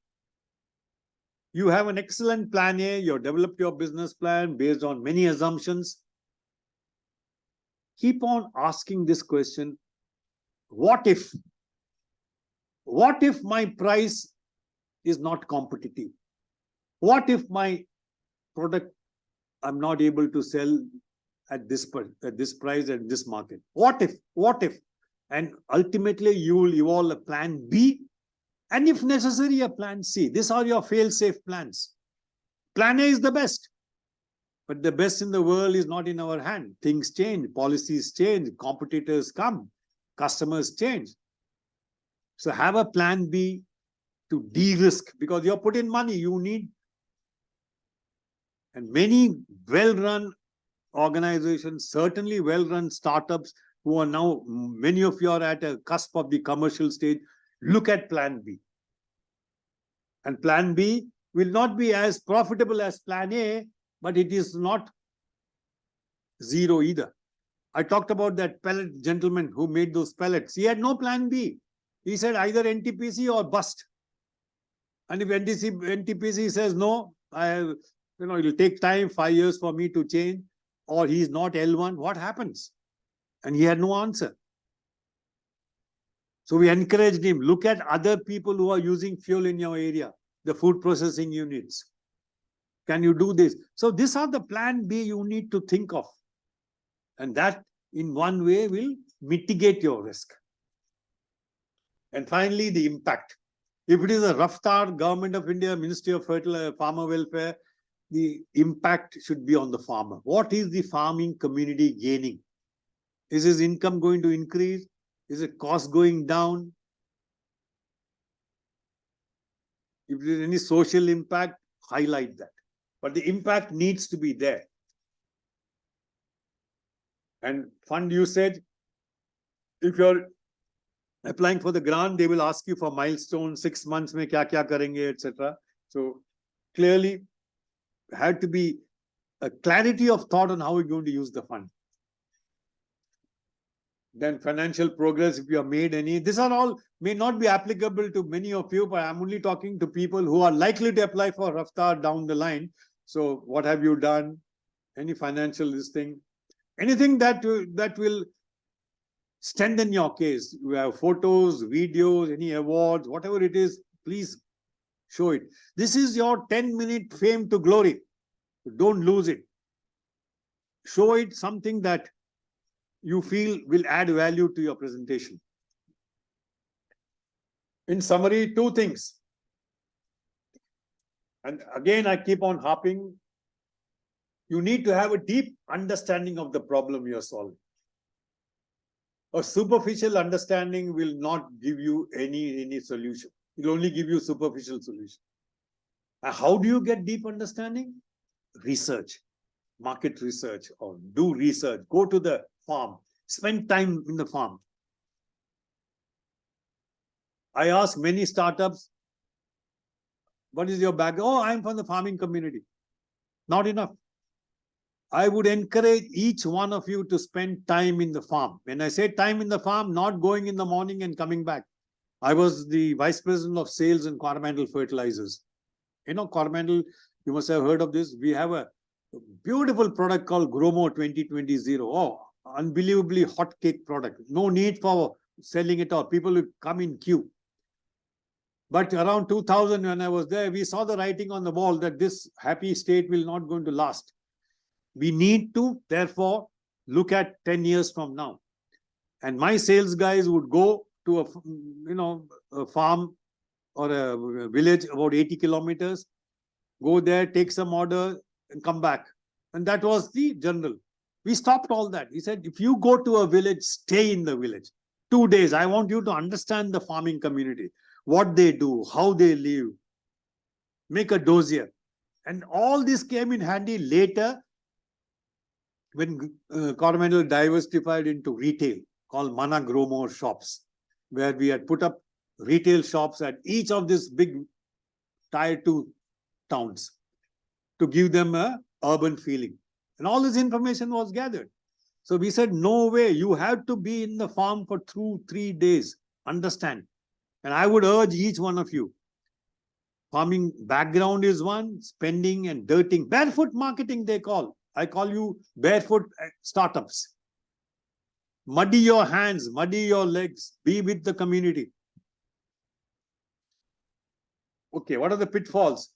[SPEAKER 2] You have an excellent plan A. You've developed your business plan based on many assumptions. Keep on asking this question. What if? What if my price is not competitive? What if my product I'm not able to sell at this price at this market? What if? What if? And ultimately, you will evolve a plan B, and if necessary, a plan C. These are your fail-safe plans. Plan A is the best, but the best in the world is not in our hand. Things change, policies change, competitors come, customers change. So have a plan B to de-risk, because you're put in money, you need. And many well-run organizations, certainly well-run startups who are now, many of you are at a cusp of the commercial stage, look at plan B. And plan B will not be as profitable as plan A, but it is not zero either. I talked about that pellet gentleman who made those pellets. He had no plan B. He said either NTPC or bust. And if NTPC says no, it'll take time, 5 years for me to change, or he's not L1, what happens? And he had no answer. So we encouraged him, look at other people who are using fuel in your area, the food processing units. Can you do this? So these are the plan B you need to think of. And that in one way will mitigate your risk. And finally, the impact. If it is a Raftar, Government of India, Ministry of Farmer Welfare, the impact should be on the farmer. What is the farming community gaining? Is his income going to increase? Is the cost going down? If there is any social impact, highlight that. But the impact needs to be there. And fund usage, if you're applying for the grant, they will ask you for milestones, 6 months mein kya karenge, etc. So clearly, had to be a clarity of thought on how we're going to use the fund. Then financial progress, if you have made any, these are all may not be applicable to many of you, but I'm only talking to people who are likely to apply for Raftar down the line. So what have you done? Any financial listing? Anything that will strengthen your case. You have photos, videos, any awards, whatever it is, please show it. This is your 10-minute fame to glory. Don't lose it. Show it something that you feel will add value to your presentation. In summary, 2 things. And again, I keep on harping. You need to have a deep understanding of the problem you're solving. A superficial understanding will not give you any solution. It will only give you superficial solution. How do you get deep understanding? Research. market research or do research. Go to the farm. Spend time in the farm. I ask many startups, what is your background? Oh, I'm from the farming community. Not enough. I would encourage each one of you to spend time in the farm. When I say time in the farm, not going in the morning and coming back. I was the vice president of sales in Coromandel Fertilizers. You know, Coromandel, you must have heard of this. We have a beautiful product called Gromo 2020. Oh, unbelievably hot cake product. No need for selling it out. People will come in queue. But around 2000, when I was there, we saw the writing on the wall that this happy state will not going to last. We need to, therefore, look at 10 years from now. And my sales guys would go to a farm or a village about 80 kilometers, go there, take some order and come back. And that was the general. We stopped all that. He said, if you go to a village, stay in the village. 2 days. I want you to understand the farming community, what they do, how they live. Make a dossier. And all this came in handy later when Coromandel diversified into retail, called Mana Gromo shops, where we had put up retail shops at each of these big tier 2 towns to give them a urban feeling. And all this information was gathered. So we said, no way, you have to be in the farm for 3 days. Understand. And I would urge each one of you, farming background is one, spending and dirting, barefoot marketing they call. I call you barefoot startups. Muddy your hands, muddy your legs, be with the community. Okay, what are the pitfalls?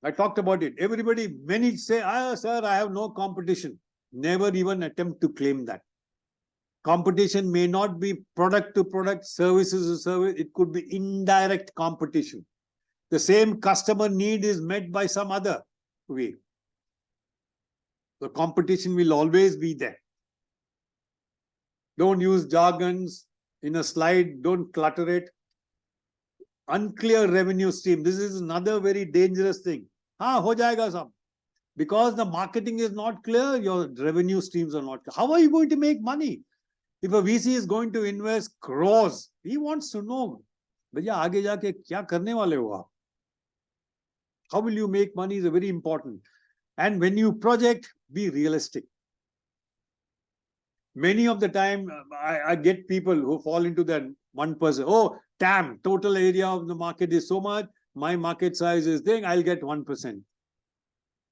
[SPEAKER 2] I talked about it. Everybody, many say, sir, I have no competition. Never even attempt to claim that. Competition may not be product to product, services to service. It could be indirect competition. The same customer need is met by some other way. The competition will always be there. Don't use jargons in a slide. Don't clutter it. Unclear revenue stream. This is another very dangerous thing. Ho jayega sab. Because the marketing is not clear, your revenue streams are not clear. How are you going to make money? If a VC is going to invest crores, he wants to know, bhaiya aage jaake kya karne wale ho aap? How will you make money is very important. And when you project, be realistic. Many of the time, I get people who fall into that 1%. Oh, TAM, total area of the market is so much. My market size is thing, I'll get 1%.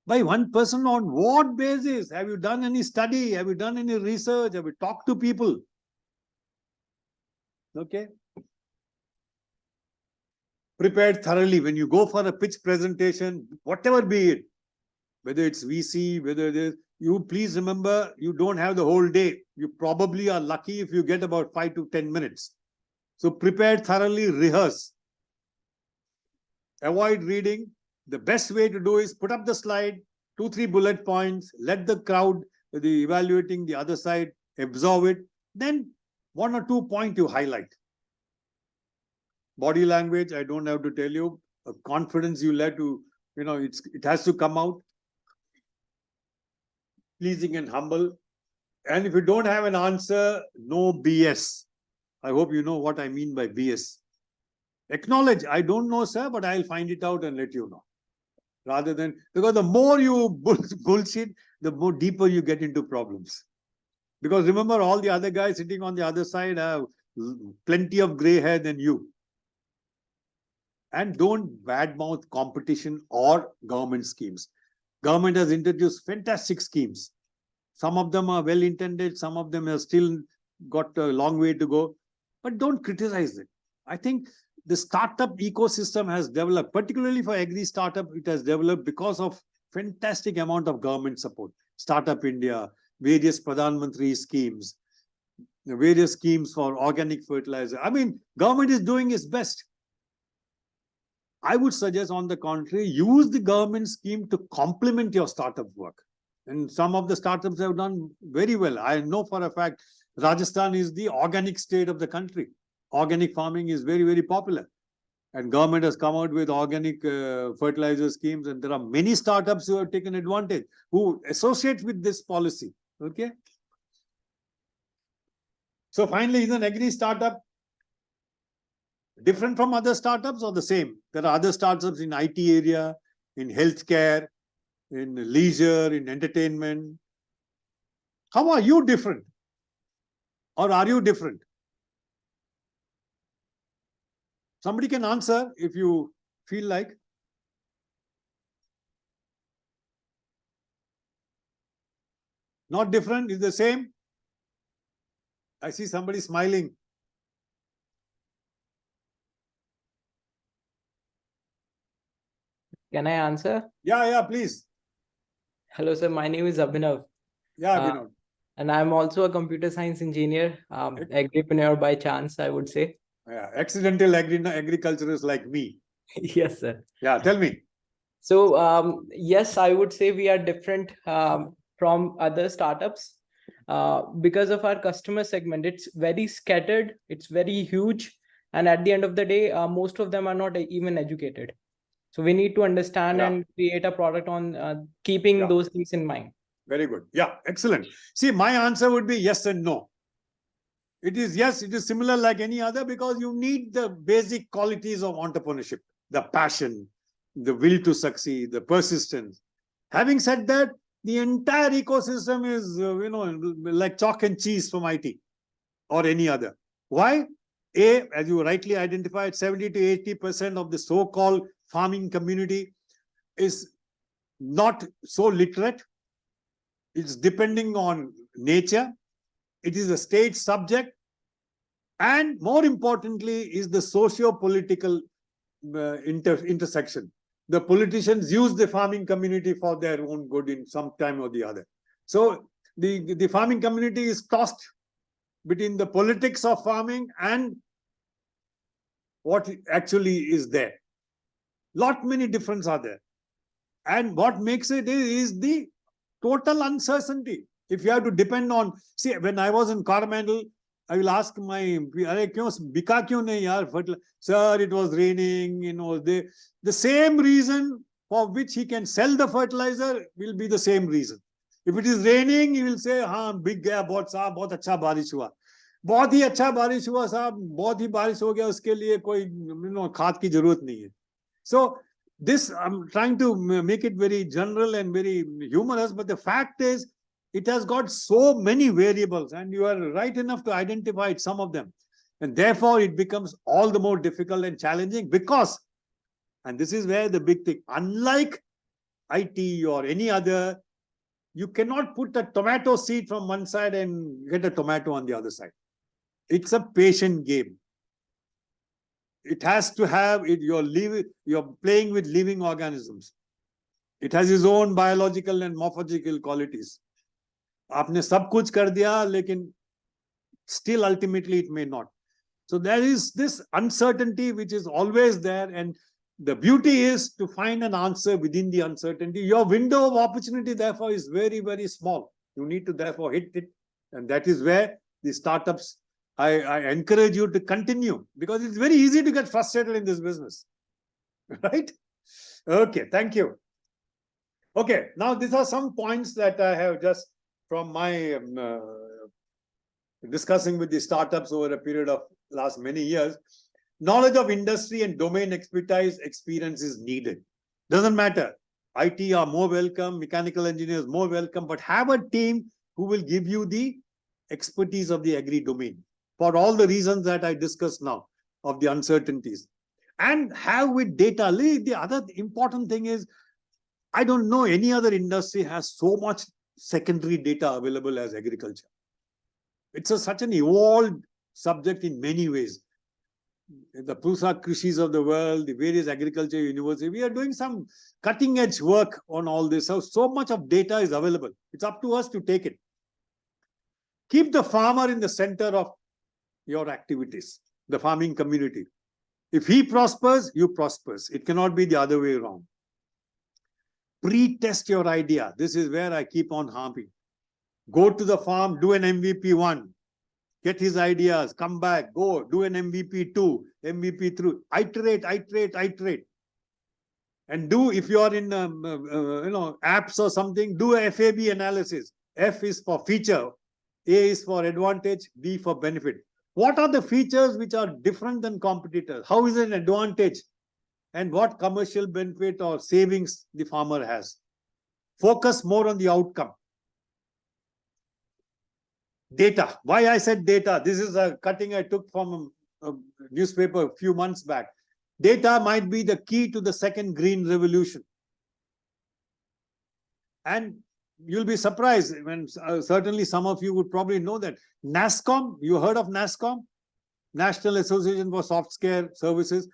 [SPEAKER 2] By 1% on what basis? Have you done any study? Have you done any research? Have you talked to people? Okay. Prepared thoroughly. When you go for a pitch presentation, whatever be it, whether it's VC, whether it is, you please remember, you don't have the whole day. You probably are lucky if you get about 5 to 10 minutes. So prepare thoroughly, rehearse. Avoid reading. The best way to do is put up the slide, 2-3 bullet points, let the crowd, the evaluating the other side, absorb it. Then 1 or 2 points you highlight. Body language, I don't have to tell you. Confidence you let to, it has to come out. Pleasing and humble. And if you don't have an answer, no BS. I hope you know what I mean by BS. Acknowledge, I don't know, sir, but I'll find it out and let you know. Rather than, because the more you bullshit, the more deeper you get into problems. Because remember, all the other guys sitting on the other side have plenty of gray hair than you. And don't badmouth competition or government schemes. Government has introduced fantastic schemes. Some of them are well-intended. Some of them have still got a long way to go. But don't criticize it. I think the startup ecosystem has developed, particularly for agri startup, it has developed because of fantastic amount of government support. Startup India, various Pradhan Mantri schemes, various schemes for organic fertilizer. I mean, government is doing its best. I would suggest, on the contrary, use the government scheme to complement your startup work. And some of the startups have done very well. I know for a fact, Rajasthan is the organic state of the country. Organic farming is very, very popular. And government has come out with organic fertilizer schemes, and there are many startups who have taken advantage, who associate with this policy. Okay. So finally, is an agri startup different from other startups or the same? There are other startups in IT area, in healthcare, in leisure, in entertainment. How are you different? Or are you different? Somebody can answer if you feel like. Not different, is the same. I see somebody smiling.
[SPEAKER 3] Can I answer?
[SPEAKER 2] Yeah, please.
[SPEAKER 3] Hello, sir. My name is Abhinav.
[SPEAKER 2] Yeah, Vinod.
[SPEAKER 3] And I'm also a computer science engineer, agripreneur by chance, I would say.
[SPEAKER 2] Yeah, accidental agriculturist like me.
[SPEAKER 3] Yes, sir.
[SPEAKER 2] Yeah, tell me.
[SPEAKER 3] So, yes, I would say we are different from other startups because of our customer segment. It's very scattered, it's very huge. And at the end of the day, most of them are not even educated. So we need to understand and create a product on keeping those things in mind.
[SPEAKER 2] Very good. Yeah, excellent. See, my answer would be yes and no. It is yes, it is similar like any other, because you need the basic qualities of entrepreneurship, the passion, the will to succeed, the persistence. Having said that, the entire ecosystem is, like chalk and cheese from IT or any other. Why? As you rightly identified, 70 to 80% of the so-called farming community is not so literate. It's depending on nature. It is a state subject. And more importantly is the socio-political intersection. The politicians use the farming community for their own good in some time or the other. So the farming community is tossed between the politics of farming and what actually is there. Many differences are there. And what makes it is the total uncertainty. If you have to depend on, see, when I was in Coromandel, I will ask my, sir, it was raining, the same reason for which he can sell the fertilizer will be the same reason. If it is raining, he will say, हाँ बिक गया बहुत साहब, बहुत अच्छा बारिश हुआ, बहुत ही अच्छा बारिश हुआ साहब, बहुत ही बारिश हो गया, उसके लिए कोई खाद की जरूरत नहीं है. So this, I'm trying to make it very general and very humorous, but the fact is, it has got so many variables, and you are right enough to identify some of them. And therefore, it becomes all the more difficult and challenging because, and this is where the big thing, unlike IT or any other, you cannot put a tomato seed from one side and get a tomato on the other side. It's a patient game. It has to have it. You're playing with living organisms. It has its own biological and morphological qualities. आपने सब कुछ कर दिया, लेकिन still ultimately it may not. So there is this uncertainty which is always there, and the beauty is to find an answer within the uncertainty. Your window of opportunity, therefore, is very, very small. You need to therefore hit it, and that is where the startups, I encourage you to continue, because it's very easy to get frustrated in this business. Right? Okay, thank you. Okay, now these are some points that I have just from my discussing with the startups over a period of last many years. Knowledge of industry and domain expertise experience is needed. Doesn't matter. IT are more welcome, mechanical engineers more welcome, but have a team who will give you the expertise of the agri domain for all the reasons that I discussed now of the uncertainties. And have with data. The other important thing is, I don't know any other industry has so much secondary data available as agriculture. It's such an evolved subject in many ways. The Pusa Krishis of the world, the various agriculture universities, we are doing some cutting edge work on all this. So much of data is available. It's up to us to take it. Keep the farmer in the center of your activities, the farming community. If he prospers, you prospers. It cannot be the other way around. Pre-test your idea. This is where I keep on harping. Go to the farm, do an MVP one. get his ideas, come back, go, do an MVP 2, MVP 3, iterate. And do, if you are in apps or something, do a FAB analysis. F is for feature, A is for advantage, B for benefit. What are the features which are different than competitors? How is it an advantage? And what commercial benefit or savings the farmer has? Focus more on the outcome. Data. Why I said data? This is a cutting I took from a newspaper a few months back. Data might be the key to the second green revolution. And you'll be surprised when certainly some of you would probably know that NASSCOM, you heard of NASSCOM? National Association for Software Services.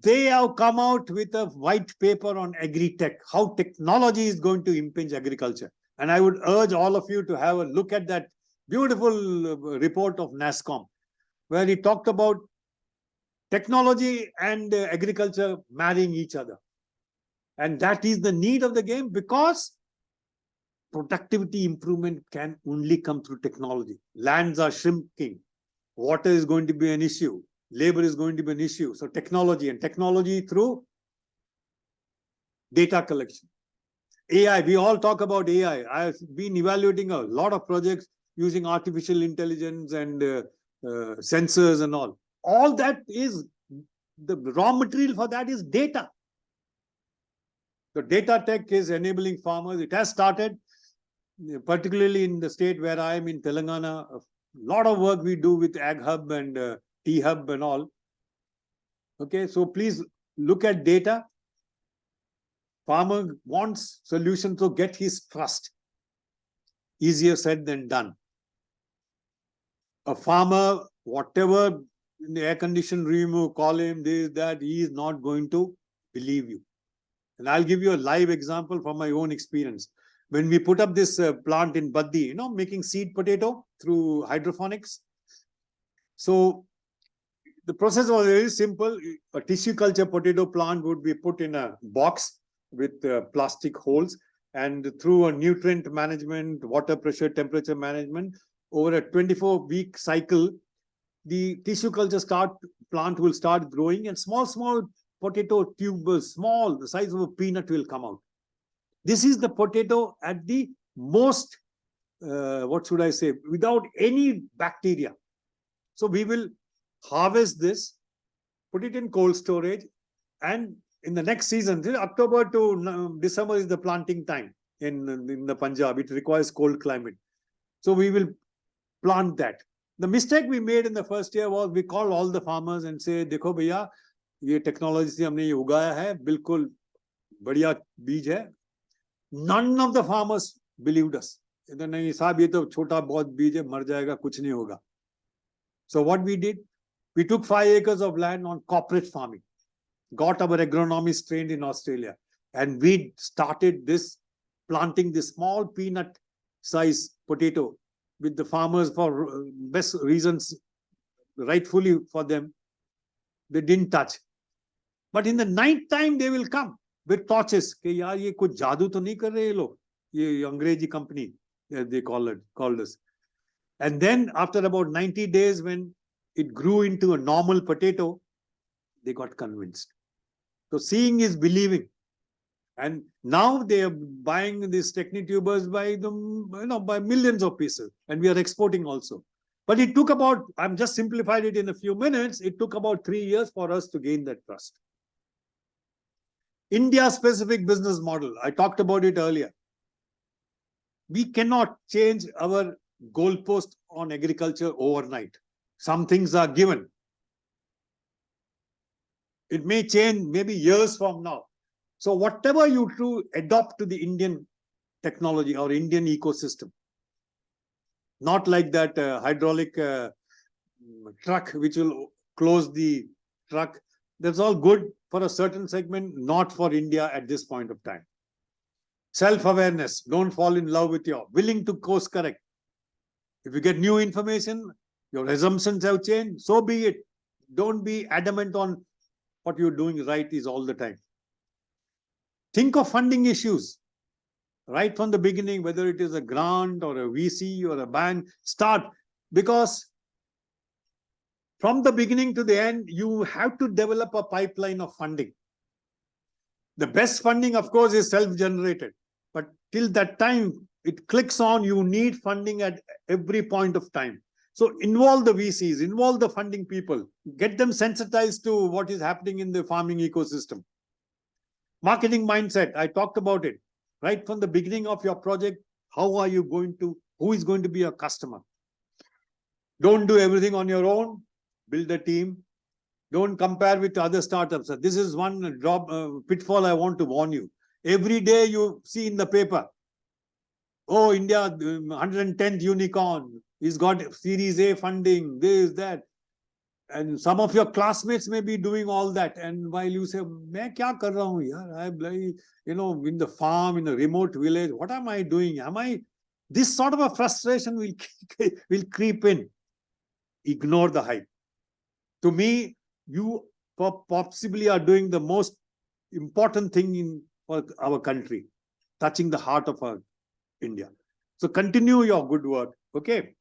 [SPEAKER 2] They have come out with a white paper on agri-tech, how technology is going to impinge agriculture. And I would urge all of you to have a look at that beautiful report of NASSCOM, where he talked about technology and agriculture marrying each other. And that is the need of the game, because productivity improvement can only come through technology. Lands are shrinking. Water is going to be an issue. Labor is going to be an issue. So technology, and technology through data collection. AI, we all talk about AI. I've been evaluating a lot of projects using artificial intelligence and sensors and all. All that is, the raw material for that is data. The data tech is enabling farmers. It has started, particularly in the state where I am in Telangana. A lot of work we do with Ag Hub and T Hub and all. Okay, so please look at data. Farmer wants solution to get his trust. Easier said than done. A farmer, whatever in the air-conditioned room you call him, this, that, he is not going to believe you. And I'll give you a live example from my own experience. When we put up this plant in Baddi, making seed potato through hydroponics. So the process was very simple. A tissue culture potato plant would be put in a box with plastic holes, and through a nutrient management, water pressure, temperature management, over a 24-week cycle, the tissue culture plant will start growing, and small potato tubers, small, the size of a peanut, will come out. This is the potato at the most, what should I say, without any bacteria. So we will harvest this, put it in cold storage, and in the next season, October to December is the planting time in the Punjab. It requires cold climate. So we will plant that. The mistake we made in the first year was we called all the farmers and say, "Dekho bhaiya, ye technology se humne ye ugaya hai, bilkul badhiya beej hai." None of the farmers believed us. Nahi sahab, ye to chota bahut beej hai, mar jayega, kuch nahi hoga. So what we did, we took 5 acres of land on corporate farming, got our agronomists trained in Australia, and we started this, planting this small peanut size potato with the farmers for best reasons, rightfully for them. They didn't touch. But in the night time, they will come with torches. Ke yaar, ye kuch jadoo to nahi kar rahe ye log. Ye Angrezi company, they called us. And then after about 90 days, when it grew into a normal potato, they got convinced. So seeing is believing. And now they are buying these technitubers by by millions of pieces, and we are exporting also. But it took about, I've just simplified it in a few minutes, it took about 3 years for us to gain that trust. India-specific business model, I talked about it earlier. We cannot change our goalpost on agriculture overnight. Some things are given. It may change maybe years from now. So whatever you do, adopt to the Indian technology or Indian ecosystem. Not like that hydraulic truck which will close the truck. That's all good for a certain segment, not for India at this point of time. Self-awareness, don't fall in love with your, willing to course correct. If you get new information, your assumptions have changed, so be it. Don't be adamant on what you're doing right is all the time. Think of funding issues right from the beginning, whether it is a grant or a VC or a bank. Start, because From the beginning to the end, you have to develop a pipeline of funding. The best funding, of course, is self-generated. But till that time, it clicks on, you need funding at every point of time. So involve the VCs, involve the funding people, get them sensitized to what is happening in the farming ecosystem. Marketing mindset, I talked about it. Right from the beginning of your project, how are you going to, who is going to be your customer? Don't do everything on your own, build a team. Don't compare with other startups. This is one pitfall I want to warn you. Every day you see in the paper, oh, India, 110th unicorn, he's got Series A funding, this, that. And some of your classmates may be doing all that. And while you say, "Main kya kar raha hu yaar? I'm like, in the farm, in a remote village, what am I doing? This sort of a frustration will creep in. Ignore the hype. To me, you possibly are doing the most important thing for our country, touching the heart of our India. So continue your good work, okay?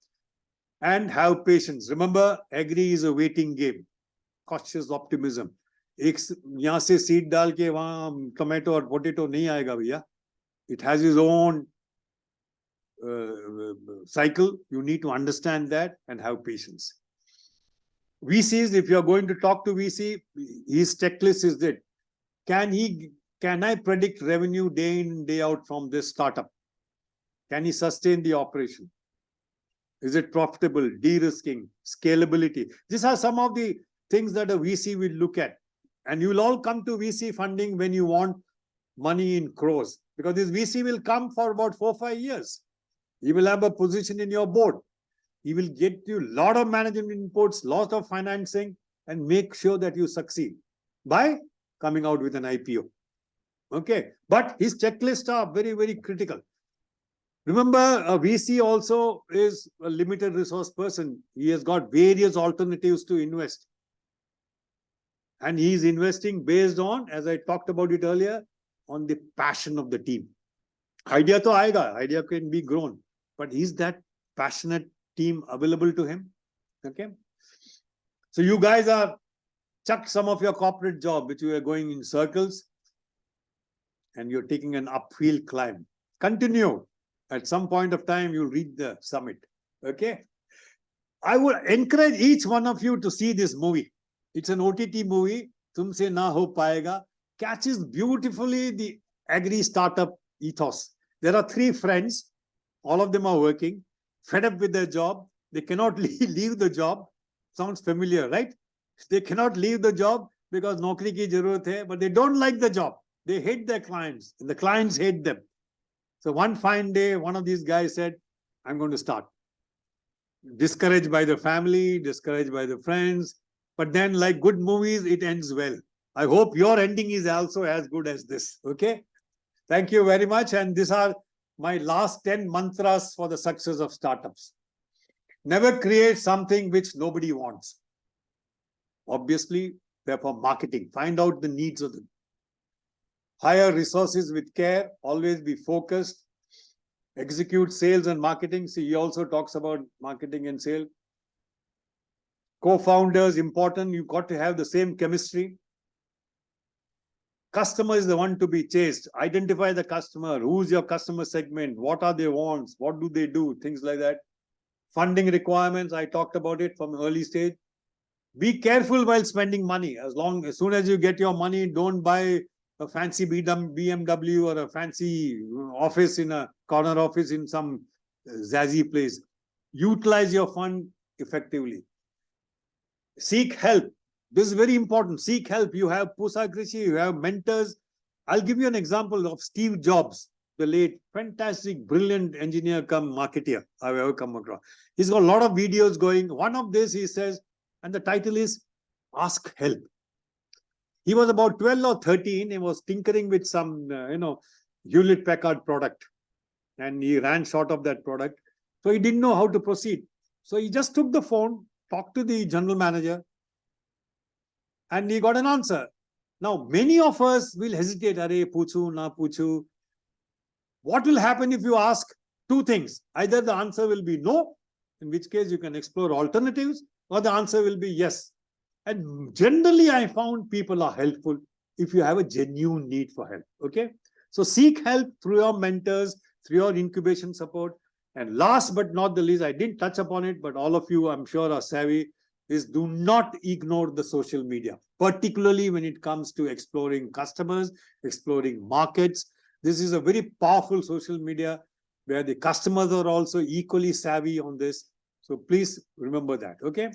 [SPEAKER 2] And have patience. Remember, agri is a waiting game. Cautious optimism. यहाँ से seed डाल के वहाँ tomato और potato नहीं आएगा भैया. It has its own cycle. You need to understand that and have patience. VCs, if you are going to talk to VC, his checklist is that can I predict revenue day in, day out from this startup? Can he sustain the operation? Is it profitable? De-risking, scalability. These are some of the things that a VC will look at. And you will all come to VC funding when you want money in crores. Because this VC will come for about 4 or 5 years. He will have a position in your board. He will get you a lot of management inputs, lot of financing, and make sure that you succeed by coming out with an IPO. Okay. But his checklists are very, very critical. Remember, a VC also is a limited resource person. He has got various alternatives to invest. And he is investing based on, as I talked about it earlier, on the passion of the team. Idea to aayega, idea can be grown. But is that passionate team available to him? Okay. So you guys are chucked some of your corporate job, which you are going in circles, and you're taking an uphill climb. Continue. At some point of time, you'll reach the summit. Okay. I would encourage each one of you to see this movie. It's an OTT movie. Tumse na ho paega. Catches beautifully the agri startup ethos. There are 3 friends. All of them are working, fed up with their job. They cannot leave the job. Sounds familiar, right? They cannot leave the job because naukri ki zarurat hai, but they don't like the job. They hate their clients, and the clients hate them. So one fine day, one of these guys said, I'm going to start. Discouraged by the family, discouraged by the friends. But then, like good movies, it ends well. I hope your ending is also as good as this. Okay. Thank you very much. And these are my last 10 mantras for the success of startups. Never create something which nobody wants. Obviously, therefore, marketing. Find out the needs of them. Hire resources with care. Always be focused. Execute sales and marketing. See, he also talks about marketing and sales. Co-founders, important. You've got to have the same chemistry. Customer is the one to be chased. Identify the customer. Who's your customer segment? What are their wants? What do they do? Things like that. Funding requirements. I talked about it from early stage. Be careful while spending money. As soon as you get your money, don't buy a fancy BMW or a fancy office in a corner office in some zazzy place. Utilize your fund effectively. Seek help. This is very important. Seek help. You have Pusa Krishi, you have mentors. I'll give you an example of Steve Jobs, the late, fantastic, brilliant engineer come marketeer I've ever come across. He's got a lot of videos going. One of this, he says, and the title is Ask Help. He was about 12 or 13. He was tinkering with some, Hewlett-Packard product. And he ran short of that product. So he didn't know how to proceed. So he just took the phone, talked to the general manager, and he got an answer. Now, many of us will hesitate. Are puchu, na puchu. What will happen if you ask 2 things? Either the answer will be no, in which case you can explore alternatives, Or the answer will be yes. And generally, I found people are helpful if you have a genuine need for help. Okay. So seek help through your mentors, through your incubation support. And last but not the least, I didn't touch upon it, but all of you, I'm sure, are savvy, is do not ignore the social media, particularly when it comes to exploring customers, exploring markets. This is a very powerful social media where the customers are also equally savvy on this. So please remember that. Okay.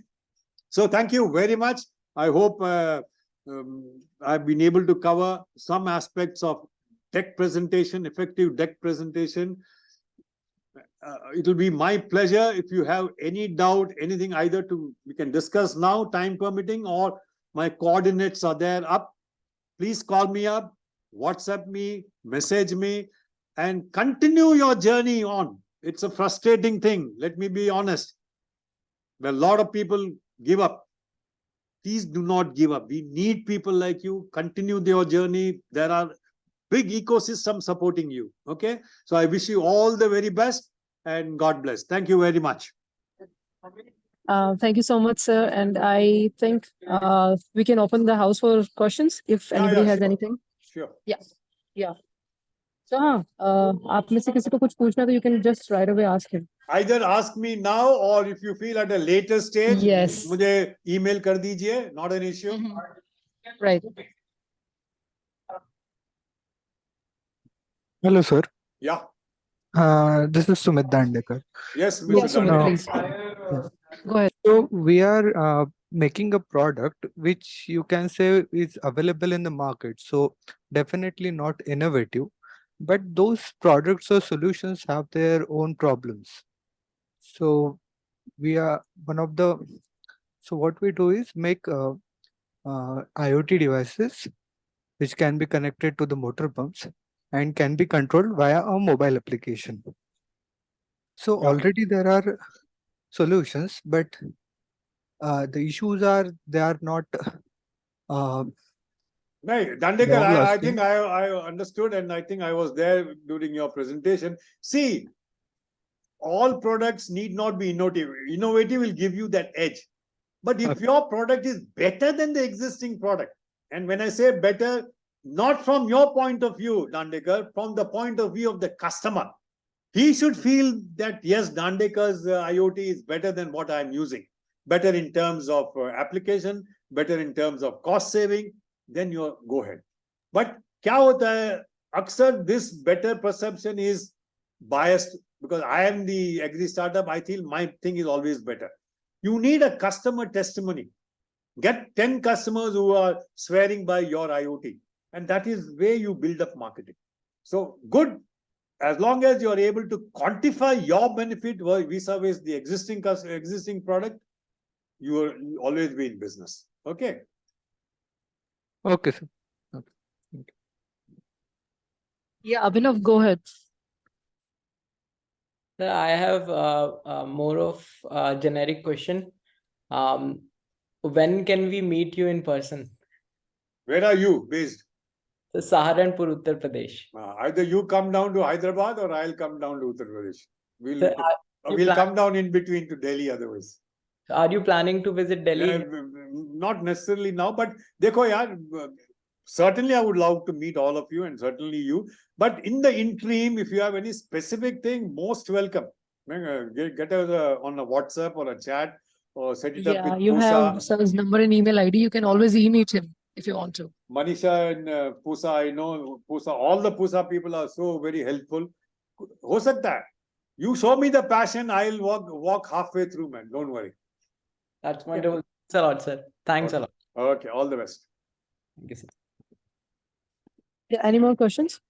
[SPEAKER 2] So thank you very much. I hope I've been able to cover some aspects of deck presentation, effective deck presentation. It will be my pleasure if you have any doubt, anything either we can discuss now, time permitting, or my coordinates are there up. Please call me up, WhatsApp me, message me, and continue your journey on. It's a frustrating thing. Let me be honest. A lot of people give up. Please do not give up. We need people like you. Continue your journey. There are big ecosystems supporting you. Okay. So I wish you all the very best and God bless. Thank you very much.
[SPEAKER 1] Thank you so much, sir. And I think we can open the house for questions if anybody has
[SPEAKER 2] sure.
[SPEAKER 1] anything.
[SPEAKER 2] Sure.
[SPEAKER 1] Yeah. So आप में से किसी को कुछ पूछना तो you can just right away ask him.
[SPEAKER 2] Either ask me now or if you feel at a later stage,
[SPEAKER 1] Yes.
[SPEAKER 2] मुझे email कर दीजिए. Not an issue.
[SPEAKER 1] Right.
[SPEAKER 4] Hello, sir.
[SPEAKER 2] Yeah.
[SPEAKER 4] This is Sumit Dandekar.
[SPEAKER 2] Yes,
[SPEAKER 1] Yeah,
[SPEAKER 2] Mr.
[SPEAKER 1] Sumit,
[SPEAKER 2] Gandhi.
[SPEAKER 1] please. Go ahead.
[SPEAKER 4] So we are making a product which you can say is available in the market. So definitely not innovative, but those products or solutions have their own problems. So we are one of the. So what we do is make IoT devices which can be connected to the motor pumps and can be controlled via a mobile application. So
[SPEAKER 2] Yeah.
[SPEAKER 4] already there are solutions, but the issues are they are not
[SPEAKER 2] No, Dandekar, I
[SPEAKER 4] long-lasting.
[SPEAKER 2] think I understood, and I think I was there during your presentation. See, all products need not be innovative. Innovative will give you that edge. But if
[SPEAKER 4] Okay.
[SPEAKER 2] your product is better than the existing product, and when I say better, not from your point of view, Dandekar, from the point of view of the customer, he should feel that yes, Dandekar's IoT is better than what I'm using, better in terms of application, better in terms of cost saving, then you go ahead. But क्या होता है, अक्सर this better perception is biased because I am the agri startup. I feel my thing is always better. You need a customer testimony. Get 10 customers who are swearing by your IoT, and that is where you build up marketing. So good. As long as you are able to quantify your benefit vis-a-vis the existing product, you will always be in business. Okay.
[SPEAKER 4] Okay, sir. Okay. Thank you.
[SPEAKER 1] Yeah, Abhinav, go ahead.
[SPEAKER 3] Sir, I have more of a generic question. When can we meet you in person?
[SPEAKER 2] Where are you based?
[SPEAKER 3] So Saharanpur, Uttar Pradesh.
[SPEAKER 2] Either you come down to Hyderabad or I'll come down to Uttar Pradesh.
[SPEAKER 3] Sir,
[SPEAKER 2] We'll come down in between to Delhi otherwise.
[SPEAKER 3] Are you planning to visit Delhi?
[SPEAKER 2] Not necessarily now, but देखो यार, certainly I would love to meet all of you and certainly you. But in the interim, if you have any specific thing, most welcome. Get us on a WhatsApp or a chat or set it up
[SPEAKER 1] Yeah,
[SPEAKER 2] with
[SPEAKER 1] you have
[SPEAKER 2] Pusa.
[SPEAKER 1] sir's number and email ID. You can always email him if you want to.
[SPEAKER 2] Manisha and Pusa, I know Pusa. All the Pusa people are so very helpful. हो सकता है. You show me the passion, I'll walk halfway through, man. Don't worry.
[SPEAKER 3] That's wonderful. Thanks a lot, sir. Thanks a lot.
[SPEAKER 2] Okay, all the best.
[SPEAKER 3] Thank you, sir.
[SPEAKER 1] Yeah, any more questions?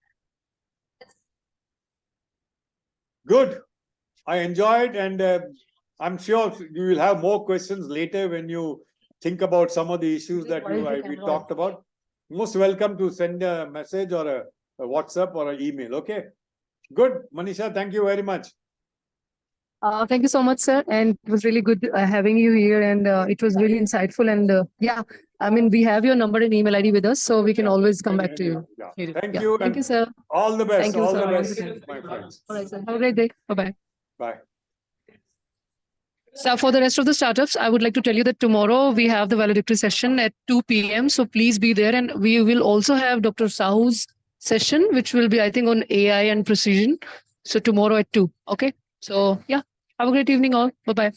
[SPEAKER 2] Good. I enjoyed, and I'm sure you will have more questions later when you think about some of the issues that we talked about. Most welcome to send a message or a WhatsApp or an email. Okay. Good. Manisha, thank you very much.
[SPEAKER 1] Thank you so much, sir. And it was really good having you here. And it was really insightful. And yeah, I mean, we have your number and email ID with us, so we can always come back to you.
[SPEAKER 2] Yeah. Thank you.
[SPEAKER 1] Thank you, sir.
[SPEAKER 2] All the best.
[SPEAKER 1] Thank you,
[SPEAKER 2] all
[SPEAKER 1] sir.
[SPEAKER 2] the best, my friends.
[SPEAKER 1] All right, sir. Have a great day. Bye-bye.
[SPEAKER 2] Bye.
[SPEAKER 1] So for the rest of the startups, I would like to tell you that tomorrow we have the valedictory session at 2 p.m. So please be there. And we will also have Dr. Sahu's session, which will be, I think, on AI and precision. So tomorrow at 2. Okay. So yeah, have a great evening all. Bye-bye.